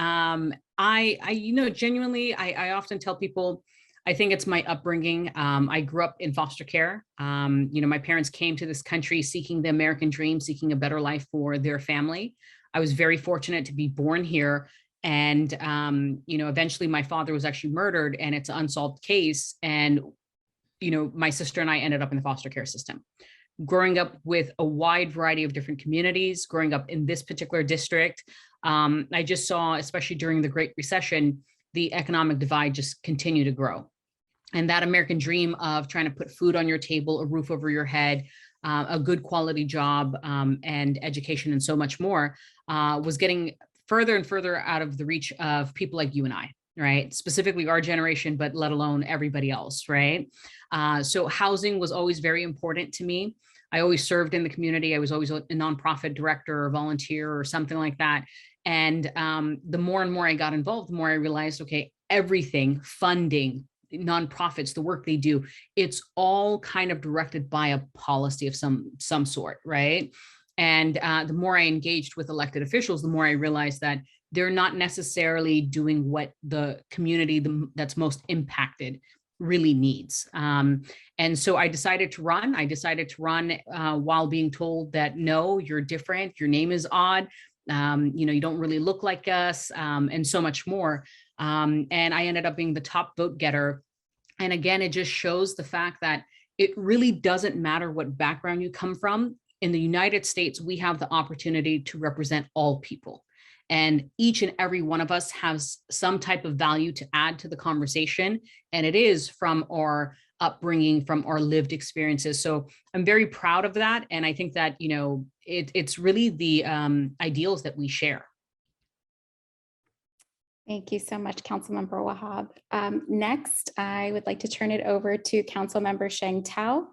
Genuinely, I often tell people, I think it's my upbringing. I grew up in foster care. My parents came to this country seeking the American dream, seeking a better life for their family. I was very fortunate to be born here. And, eventually my father was actually murdered, and it's an unsolved case. And, my sister and I ended up in the foster care system. Growing up with a wide variety of different communities, growing up in this particular district, I just saw, especially during the Great Recession, the economic divide just continue to grow. And that American dream of trying to put food on your table, a roof over your head, a good quality job, and education, and so much more, was getting further and further out of the reach of people like you and I, right? Specifically our generation, but let alone everybody else, right? So housing was always very important to me. I always served in the community. I was always a nonprofit director or volunteer or something like that. And the more and more I got involved, the more I realized, okay, everything, funding, nonprofits, the work they do, it's all kind of directed by a policy of some sort, right? And the more I engaged with elected officials, the more I realized that they're not necessarily doing what the community that's most impacted really needs. And so I decided to run. While being told that, no, you're different, your name is odd, you don't really look like us, and so much more. And I ended up being the top vote getter. And again, it just shows the fact that it really doesn't matter what background you come from. In the United States, we have the opportunity to represent all people. And each and every one of us has some type of value to add to the conversation. And it is from our upbringing, from our lived experiences. So I'm very proud of that. And I think that, it's really the ideals that we share. Thank you so much, Councilmember Wahhab. Next, I would like to turn it over to Councilmember Shang Tao.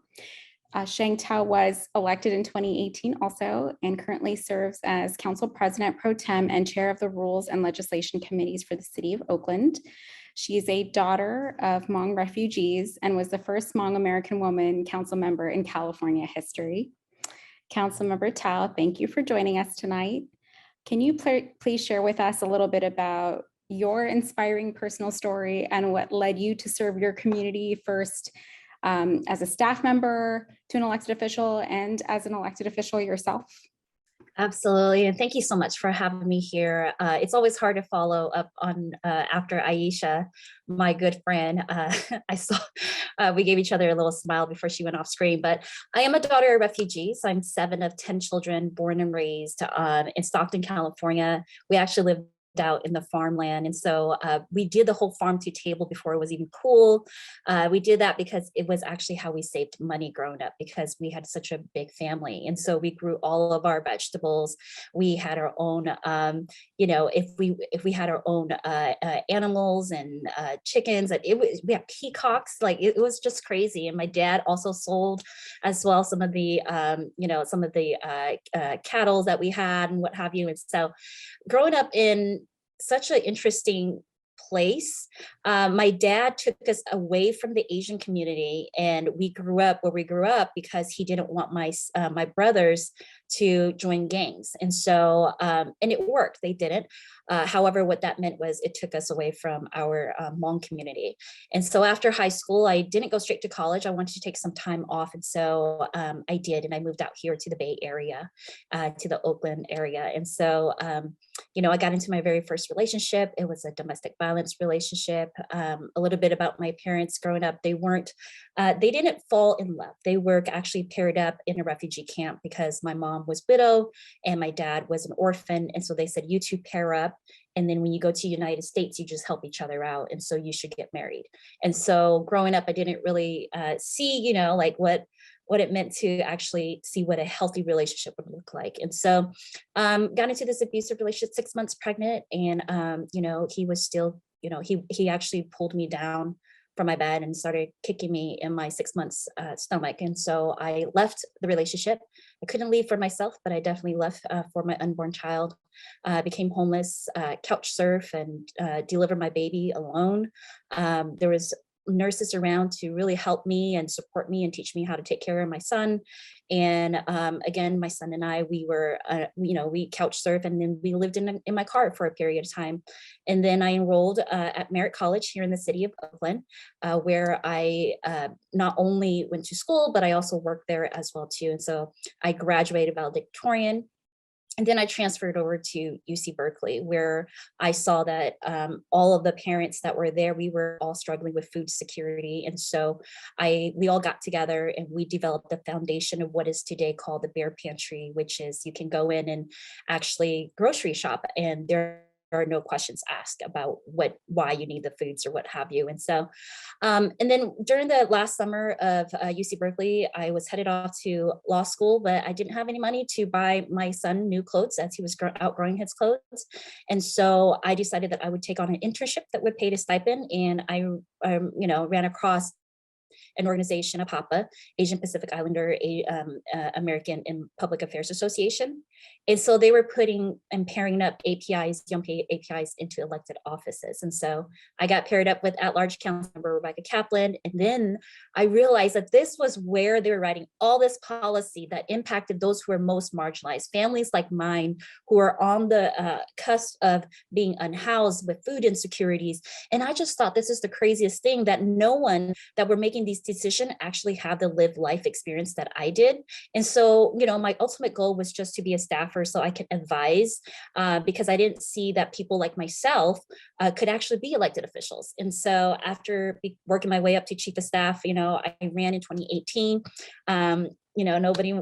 Shang Tao was elected in 2018 also, and currently serves as Council President Pro Tem and Chair of the Rules and Legislation Committees for the City of Oakland. She is a daughter of Hmong refugees and was the first Hmong American woman council member in California history. Councilmember Tao, thank you for joining us tonight. Can you please share with us a little bit about your inspiring personal story and what led you to serve your community first as a staff member to an elected official and as an elected official yourself? Absolutely. And thank you so much for having me here. It's always hard to follow up on after Aisha, my good friend. I saw we gave each other a little smile before she went off screen, but I am a daughter of refugees. I'm 7 of 10 children born and raised in Stockton, California. We actually live out in the farmland. And so we did the whole farm to table before it was even cool. We did that because it was actually how we saved money growing up, because we had such a big family. And so we grew all of our vegetables. We had our own, if we had our own animals and chickens, and we had peacocks, like it was just crazy. And my dad also sold as well some of the, cattle that we had and what have you. And so growing up in such an interesting place, my dad took us away from the Asian community, and we grew up where we grew up because he didn't want my brothers to join gangs. And so, and it worked, they didn't. However, what that meant was it took us away from our Hmong community. And so after high school, I didn't go straight to college. I wanted to take some time off. And so I did, and I moved out here to the Bay Area, to the Oakland area. And so, I got into my very first relationship. It was a domestic violence relationship. A little bit about my parents growing up. They didn't fall in love. They were actually paired up in a refugee camp because my mom was widow and my dad was an orphan. And so they said, you two pair up. And then when you go to the United States, you just help each other out. And so you should get married. And so growing up, I didn't really see, like what it meant to actually see what a healthy relationship would look like. And so got into this abusive relationship, 6 months pregnant. And, he was still, he actually pulled me down from my bed and started kicking me in my 6 months stomach. And so I left the relationship. I couldn't leave for myself, but I definitely left for my unborn child. Became homeless, couch surf, and delivered my baby alone. There was nurses around to really help me and support me and teach me how to take care of my son. And again, my son and I, we were, we couch surf, and then we lived in my car for a period of time. And then I enrolled at Merritt College here in the city of Oakland, where I not only went to school, but I also worked there as well too. And so I graduated valedictorian. And then I transferred over to UC Berkeley, where I saw that all of the parents that were there, we were all struggling with food security. And so we all got together and we developed the foundation of what is today called the Bear Pantry, which is you can go in and actually grocery shop, and there are no questions asked about why you need the foods or what have you. And so, and then during the last summer of UC Berkeley, I was headed off to law school, but I didn't have any money to buy my son new clothes as he was outgrowing his clothes. And so I decided that I would take on an internship that would pay a stipend. And I, ran across an organization, AAPI, Asian Pacific Islander American in Public Affairs Association. And so they were putting and pairing up APIs, young APIs into elected offices. And so I got paired up with at-large council member Rebecca Kaplan. And then I realized that this was where they were writing all this policy that impacted those who are most marginalized, families like mine, who are on the cusp of being unhoused with food insecurities. And I just thought this is the craziest thing, that no one that were making these decisions actually have the lived life experience that I did. And so, my ultimate goal was just to be a staffer so I could advise, because I didn't see that people like myself could actually be elected officials. And so after working my way up to chief of staff, I ran in 2018. nobody,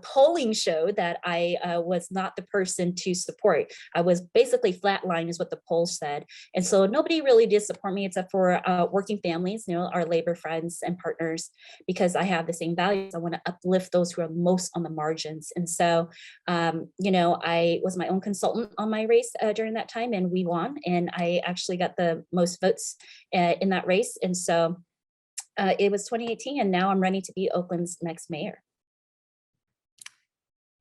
polling showed that I was not the person to support. I was basically flatline is what the polls said. And so nobody really did support me except for working families, our labor friends and partners, because I have the same values. I want to uplift those who are most on the margins. And so, I was my own consultant on my race during that time, and we won. And I actually got the most votes in that race. And so it was 2018, and now I'm running to be Oakland's next mayor.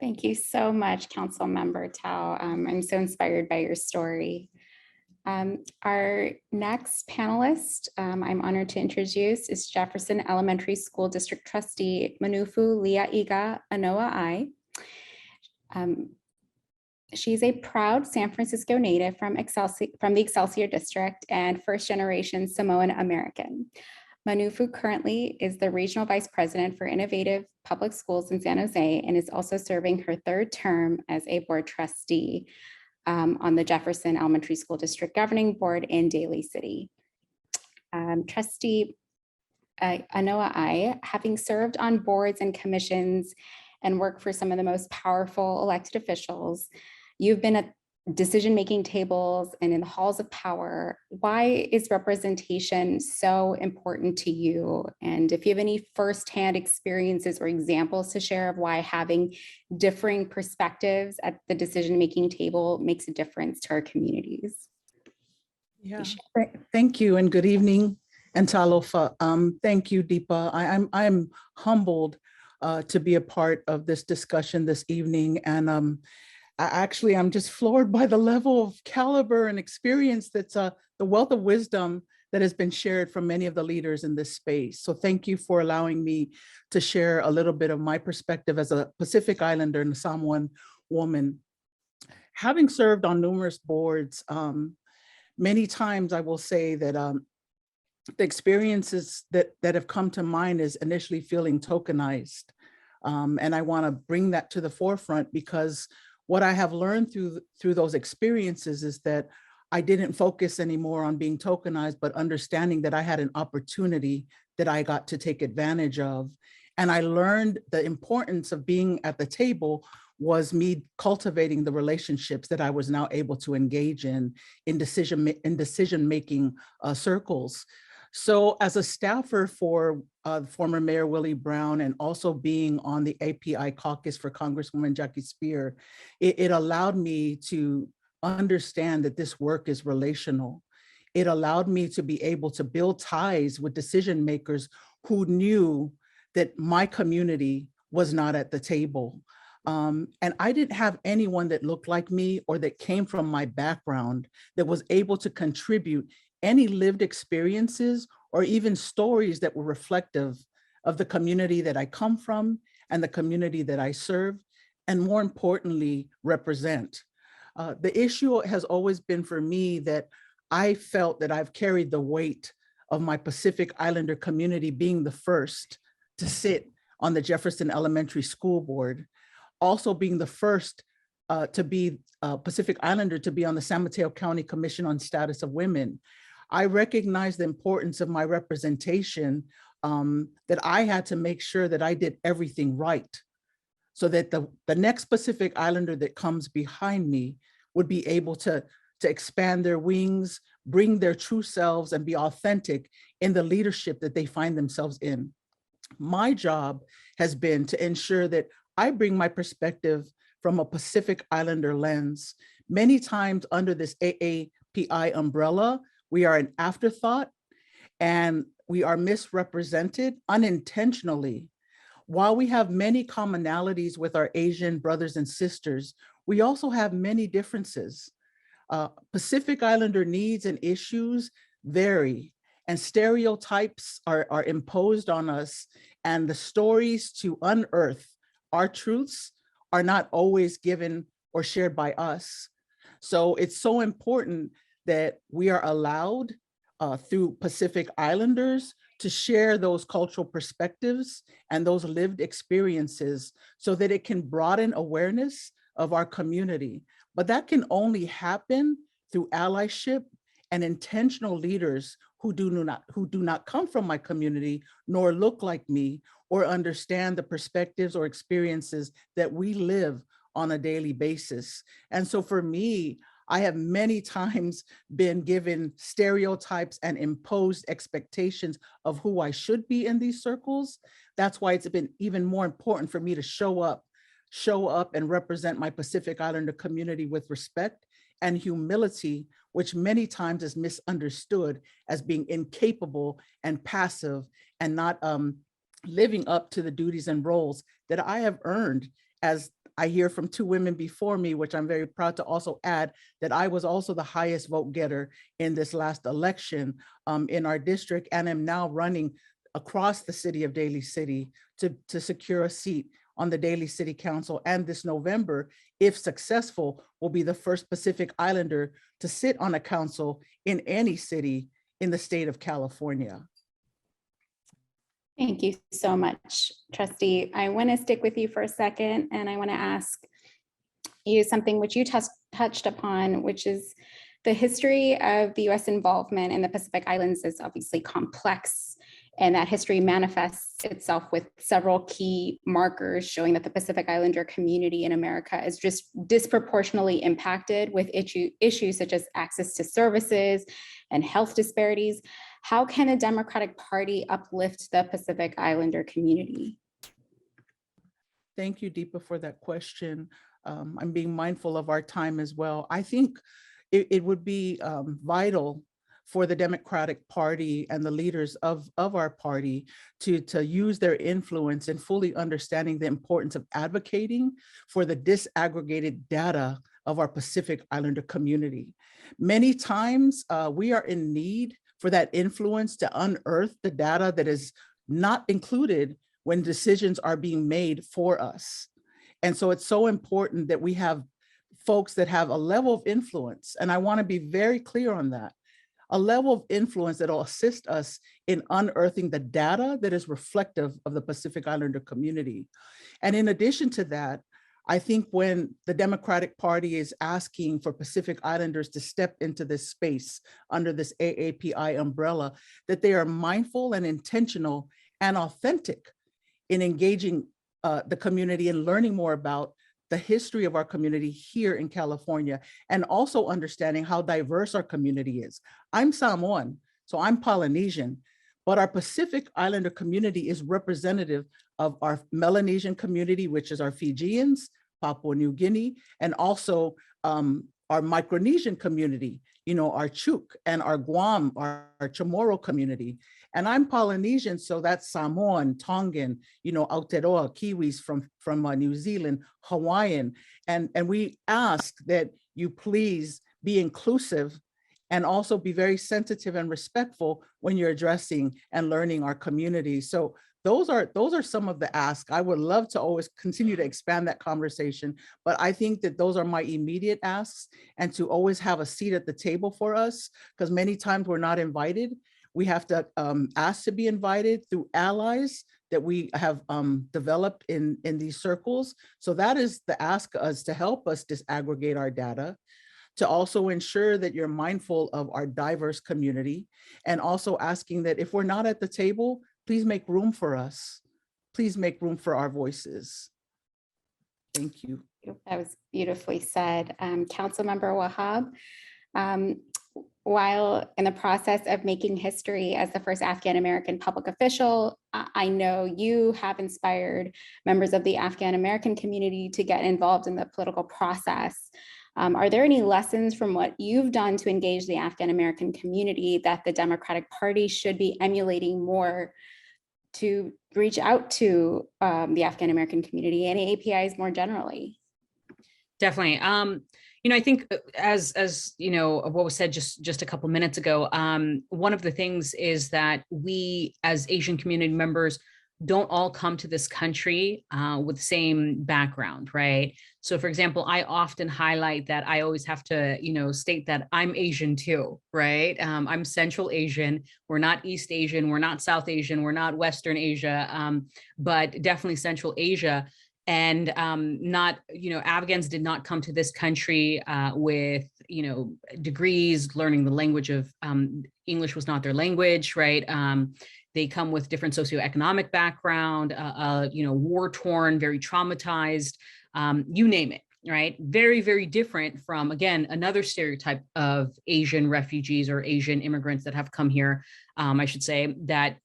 Thank you so much, Council Member Tao. I'm so inspired by your story. Our next panelist I'm honored to introduce is Jefferson Elementary School District Trustee Manufu Liaiga Anoa I. She's a proud San Francisco native from the Excelsior District and first-generation Samoan American. Manufu currently is the Regional Vice President for Innovative Public Schools in San Jose and is also serving her third term as a board trustee on the Jefferson Elementary School District Governing Board in Daly City. Trustee Anoa I, having served on boards and commissions and worked for some of the most powerful elected officials, you've been at decision-making tables and in the halls of power. Why is representation so important to you? And if you have any firsthand experiences or examples to share of why having differing perspectives at the decision-making table makes a difference to our communities. Yeah, thank you and good evening, and talofa. Thank you, Deepa. I'm humbled to be a part of this discussion this evening, and I'm just floored by the level of caliber and experience that's the wealth of wisdom that has been shared from many of the leaders in this space. So thank you for allowing me to share a little bit of my perspective as a Pacific Islander and a Samoan woman. Having served on numerous boards, many times I will say that the experiences that have come to mind is initially feeling tokenized. And I want to bring that to the forefront because what I have learned through those experiences is that I didn't focus anymore on being tokenized, but understanding that I had an opportunity that I got to take advantage of. And I learned the importance of being at the table was me cultivating the relationships that I was now able to engage in decision-making circles. So as a staffer for former Mayor Willie Brown and also being on the AAPI caucus for Congresswoman Jackie Spear, it allowed me to understand that this work is relational. It allowed me to be able to build ties with decision makers who knew that my community was not at the table. And I didn't have anyone that looked like me or that came from my background that was able to contribute any lived experiences or even stories that were reflective of the community that I come from and the community that I serve, and more importantly, represent. The issue has always been for me that I felt that I've carried the weight of my Pacific Islander community being the first to sit on the Jefferson Elementary School Board, also being the first to be Pacific Islander to be on the San Mateo County Commission on Status of Women. I recognize the importance of my representation, that I had to make sure that I did everything right so that the next Pacific Islander that comes behind me would be able to expand their wings, bring their true selves, and be authentic in the leadership that they find themselves in. My job has been to ensure that I bring my perspective from a Pacific Islander lens. Many times under this AAPI umbrella, we are an afterthought and we are misrepresented unintentionally. While we have many commonalities with our Asian brothers and sisters, we also have many differences. Pacific Islander needs and issues vary, and stereotypes are imposed on us, and the stories to unearth our truths are not always given or shared by us. So it's so important that we are allowed through Pacific Islanders to share those cultural perspectives and those lived experiences so that it can broaden awareness of our community. But that can only happen through allyship and intentional leaders who do not come from my community, nor look like me, or understand the perspectives or experiences that we live on a daily basis. And so for me, I have many times been given stereotypes and imposed expectations of who I should be in these circles. That's why it's been even more important for me to show up and represent my Pacific Islander community with respect and humility, which many times is misunderstood as being incapable and passive and not living up to the duties and roles that I have earned. As I hear from two women before me, which I'm very proud to also add, that I was also the highest vote getter in this last election in our district, and am now running across the city of Daly City to secure a seat on the Daly City Council. And this November, if successful, will be the first Pacific Islander to sit on a council in any city in the state of California. Thank you so much, Trustee. I want to stick with you for a second, and I want to ask you something which you touched upon, which is the history of the U.S. involvement in the Pacific Islands is obviously complex, and that history manifests itself with several key markers showing that the Pacific Islander community in America is just disproportionately impacted with issues such as access to services and health disparities. How can the Democratic Party uplift the Pacific Islander community? Thank you, Deepa, for that question. I'm being mindful of our time as well. I think it would be vital for the Democratic Party and the leaders of our party to use their influence in fully understanding the importance of advocating for the disaggregated data of our Pacific Islander community. Many times we are in need for that influence to unearth the data that is not included when decisions are being made for us. And so it's so important that we have folks that have a level of influence, and I want to be very clear on that, a level of influence that will assist us in unearthing the data that is reflective of the Pacific Islander community. And in addition to that, I think when the Democratic Party is asking for Pacific Islanders to step into this space under this AAPI umbrella, that they are mindful and intentional and authentic in engaging the community and learning more about the history of our community here in California, and also understanding how diverse our community is. I'm Samoan, so I'm Polynesian, but our Pacific Islander community is representative of our Melanesian community, which is our Fijians, Papua New Guinea, and also our Micronesian community, our Chuk and our Guam, our Chamorro community. And I'm Polynesian, so that's Samoan, Tongan, Aotearoa, Kiwis from New Zealand, Hawaiian. And we ask that you please be inclusive and also be very sensitive and respectful when you're addressing and learning our community. So those are some of the asks. I would love to always continue to expand that conversation, but I think that those are my immediate asks, and to always have a seat at the table for us, because many times we're not invited. We have to ask to be invited through allies that we have developed in these circles. So that is the ask us to help us disaggregate our data, to also ensure that you're mindful of our diverse community, and also asking that if we're not at the table, please make room for us. Please make room for our voices. Thank you. That was beautifully said. Councilmember Wahhab, while in the process of making history as the first Afghan-American public official, I know you have inspired members of the Afghan-American community to get involved in the political process. Are there any lessons from what you've done to engage the Afghan-American community that the Democratic Party should be emulating more to reach out to the Afghan-American community and AAPIs more generally? Definitely. I think as what was said just a couple minutes ago, one of the things is that we as Asian community members don't all come to this country with the same background, right? So for example, I often highlight that I always have to, state that I'm Asian too, right? I'm Central Asian. We're not East Asian. We're not South Asian. We're not Western Asia, but definitely Central Asia. And Afghans did not come to this country with degrees, learning the language of English was not their language, right? They come with different socioeconomic background, war-torn, very traumatized, you name it, right? Very, very different from, again, another stereotype of Asian refugees or Asian immigrants that have come here, I should say, that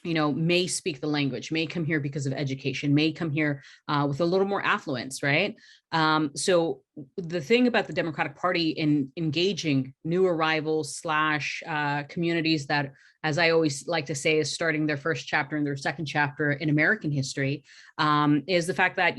may speak the language, may come here because of education, may come here with a little more affluence, right? So the thing about the Democratic Party in engaging new arrivals / communities that, as I always like to say, is starting their first chapter and their second chapter in American history, is the fact that,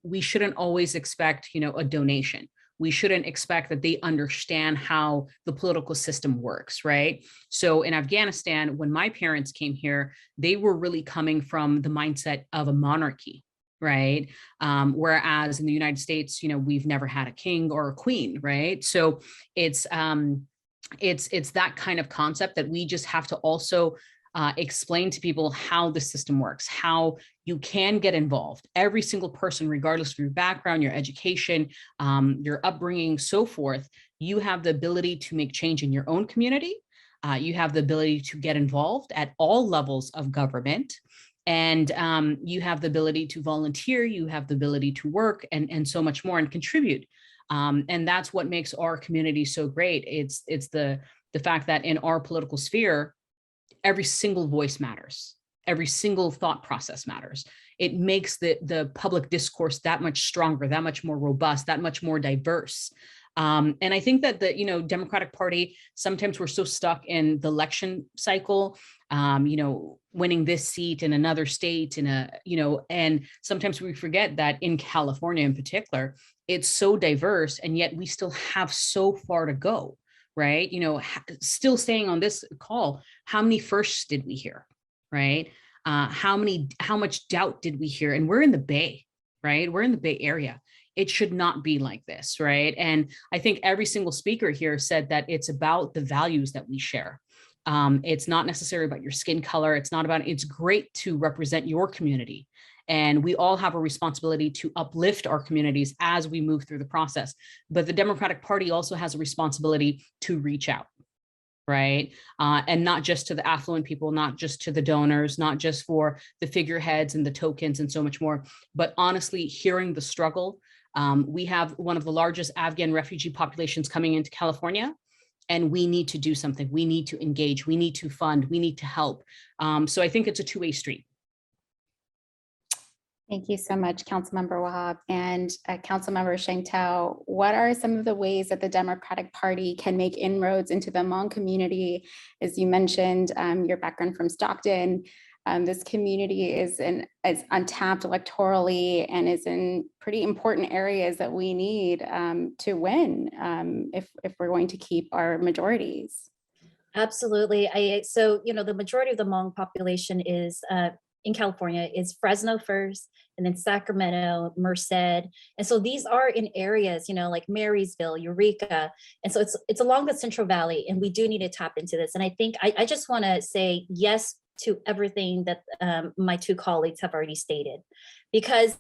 we shouldn't always expect, a donation. We shouldn't expect that they understand how the political system works, right? So in Afghanistan, when my parents came here, they were really coming from the mindset of a monarchy, right? Whereas in the United States, we've never had a king or a queen, right? So it's that kind of concept that we just have to also explain to people how the system works, how you can get involved. Every single person, regardless of your background, your education, your upbringing, so forth, you have the ability to make change in your own community. You have the ability to get involved at all levels of government. And you have the ability to volunteer, you have the ability to work and so much more and contribute. And that's what makes our community so great. It's the fact that in our political sphere, every single voice matters. Every single thought process matters. It makes the public discourse that much stronger, that much more robust, that much more diverse. And I think that the Democratic Party, sometimes we're so stuck in the election cycle, winning this seat in another state and sometimes we forget that in California in particular, it's so diverse, and yet we still have so far to go. Right? Still staying on this call, how many firsts did we hear? Right? How much doubt did we hear? And we're in the Bay, right? We're in the Bay Area. It should not be like this, right? And I think every single speaker here said that it's about the values that we share. It's not necessarily about your skin color. It's great to represent your community. And we all have a responsibility to uplift our communities as we move through the process. But the Democratic Party also has a responsibility to reach out, right? And not just to the affluent people, not just to the donors, not just for the figureheads and the tokens and so much more, but honestly hearing the struggle. We have one of the largest Afghan refugee populations coming into California. And we need to do something. We need to engage. We need to fund. We need to help. So I think it's a two-way street. Thank you so much, Councilmember Wahhab. And Councilmember Shang Tao, what are some of the ways that the Democratic Party can make inroads into the Hmong community? As you mentioned, your background from Stockton, this community is untapped electorally and is in pretty important areas that we need to win if we're going to keep our majorities. Absolutely. So, the majority of the Hmong population is in California is Fresno first, and then Sacramento, Merced. And so these are in areas, like Marysville, Eureka. And so it's along the Central Valley, and we do need to tap into this. And I think I just want to say yes to everything that my two colleagues have already stated, because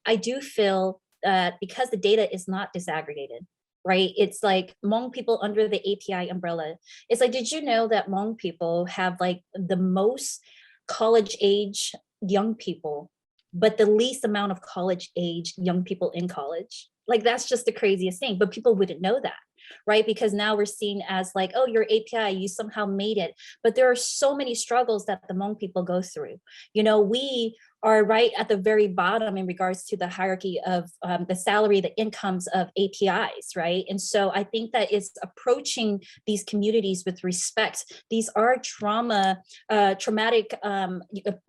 I do feel that because the data is not disaggregated, right? It's like Hmong people under the API umbrella. It's like, did you know that Hmong people have like the most college age young people, but the least amount of college age young people in college? Like, that's just the craziest thing, but people wouldn't know that, right? Because now we're seen as like, oh, you're API, you somehow made it. But there are so many struggles that the Hmong people go through. We are right at the very bottom in regards to the hierarchy of the salary, the incomes of APIs, right? And so I think that it's approaching these communities with respect. These are traumatic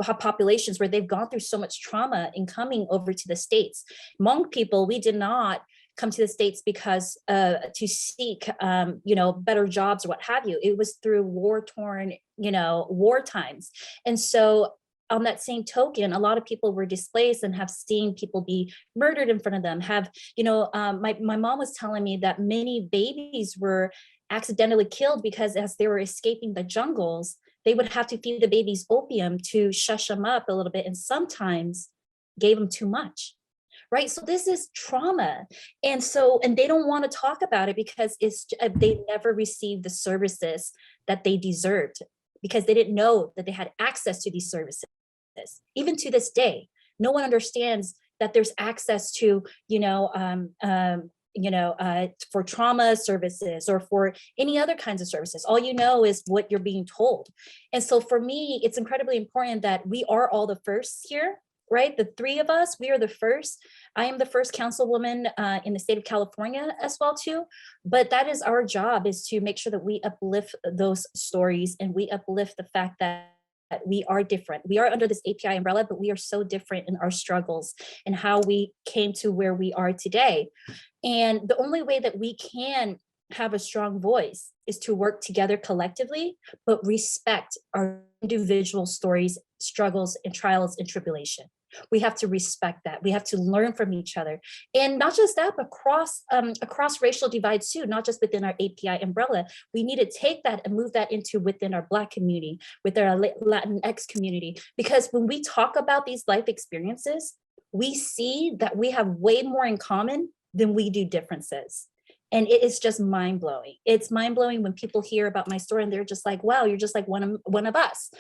populations where they've gone through so much trauma in coming over to the States. Hmong people, we did not come to the States because to seek, better jobs or what have you. It was through war-torn, war times. And so on that same token, a lot of people were displaced and have seen people be murdered in front of them. My mom was telling me that many babies were accidentally killed because as they were escaping the jungles, they would have to feed the babies opium to shush them up a little bit, and sometimes gave them too much. right? So this is trauma. And they don't want to talk about it because they never received the services that they deserved, because they didn't know that they had access to these services. Even to this day, no one understands that there's access to, for trauma services or for any other kinds of services. All you know is what you're being told. And so for me, it's incredibly important that we are all the first here, right? The three of us, we are the first. I am the first councilwoman in the state of California as well too. But that is our job, is to make sure that we uplift those stories and we uplift the fact that we are different. We are under this API umbrella, but we are so different in our struggles and how we came to where we are today. And the only way that we can have a strong voice is to work together collectively, but respect our individual stories, struggles, and trials and tribulation. We have to respect that. We have to learn from each other. And not just that, but across racial divides too, not just within our API umbrella. We need to take that and move that into within our Black community, with our Latinx community. Because when we talk about these life experiences, we see that we have way more in common than we do differences. And it is just mind-blowing. It's mind-blowing when people hear about my story and they're just like, wow, you're just like one of us,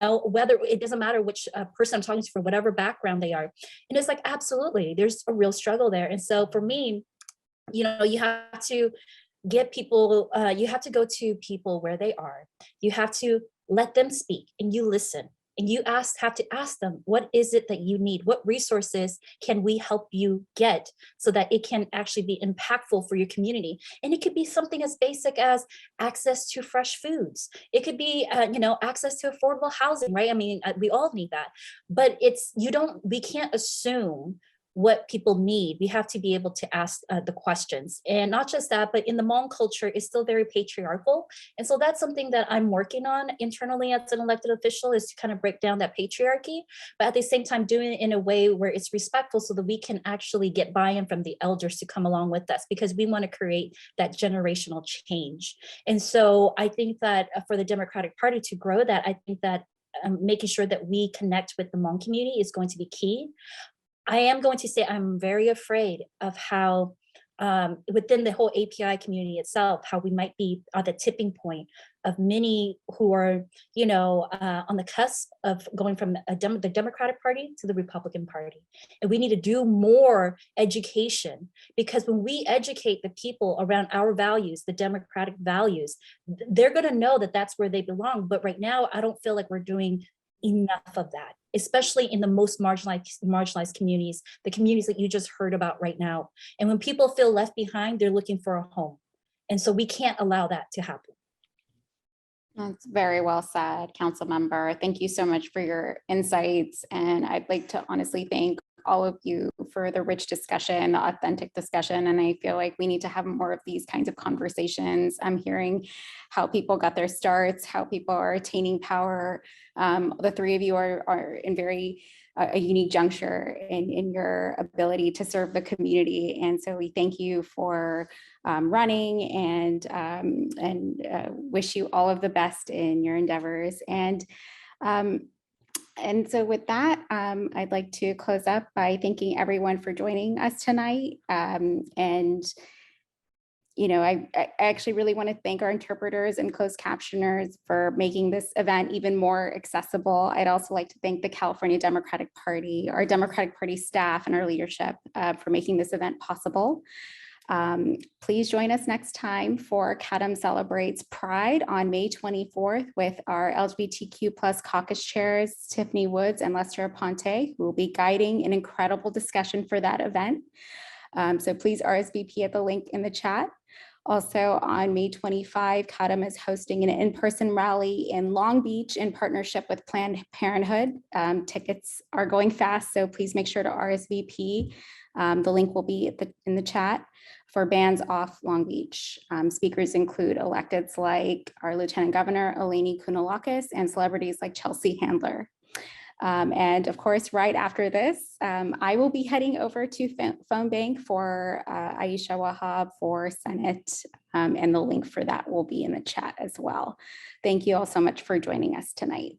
whether it doesn't matter which person I'm talking to, for whatever background they are. And it's like, absolutely, there's a real struggle there. And so for me, you have to get people, you have to go to people where they are. You have to let them speak and you listen. And you have to ask them, what is it that you need? What resources can we help you get so that it can actually be impactful for your community? And it could be something as basic as access to fresh foods. It could be, access to affordable housing, right? I mean, we all need that, but we can't assume what people need. We have to be able to ask the questions. And not just that, but in the Hmong culture, it's still very patriarchal. And so that's something that I'm working on internally as an elected official, is to kind of break down that patriarchy, but at the same time doing it in a way where it's respectful so that we can actually get buy-in from the elders to come along with us, because we want to create that generational change. And so I think that for the Democratic Party to grow that, I think that making sure that we connect with the Hmong community is going to be key. I am going to say I'm very afraid of how within the whole API community itself, how we might be at the tipping point of many who are, on the cusp of going from the Democratic Party to the Republican Party. And we need to do more education, because when we educate the people around our values, the democratic values, they're going to know that that's where they belong. But right now, I don't feel like we're doing enough of that, especially in the most marginalized communities, the communities that you just heard about right now. And when people feel left behind, they're looking for a home. And so we can't allow that to happen. That's very well said, Council Member. Thank you so much for your insights. And I'd like to honestly thank all of you for the rich discussion, the authentic discussion. And I feel like we need to have more of these kinds of conversations. I'm hearing how people got their starts, how people are attaining power. The three of you are in very a unique juncture in your ability to serve the community. And so we thank you for running and wish you all of the best in your endeavors. And so with that, I'd like to close up by thanking everyone for joining us tonight. I actually really want to thank our interpreters and closed captioners for making this event even more accessible. I'd also like to thank the California Democratic Party, our Democratic Party staff, and our leadership for making this event possible. Please join us next time for CADEM Celebrates Pride on May 24th with our LGBTQ+ caucus chairs, Tiffany Woods and Lester Aponte, who will be guiding an incredible discussion for that event. So please RSVP at the link in the chat. Also on May 25, CADEM is hosting an in-person rally in Long Beach in partnership with Planned Parenthood. Tickets are going fast, so please make sure to RSVP. The link will be in the chat for Bans Off Long Beach. Speakers include electeds like our Lieutenant Governor, Eleni Kounalakis, and celebrities like Chelsea Handler. And of course, right after this, I will be heading over to Phone Bank for Aisha Wahhab for Senate, and the link for that will be in the chat as well. Thank you all so much for joining us tonight.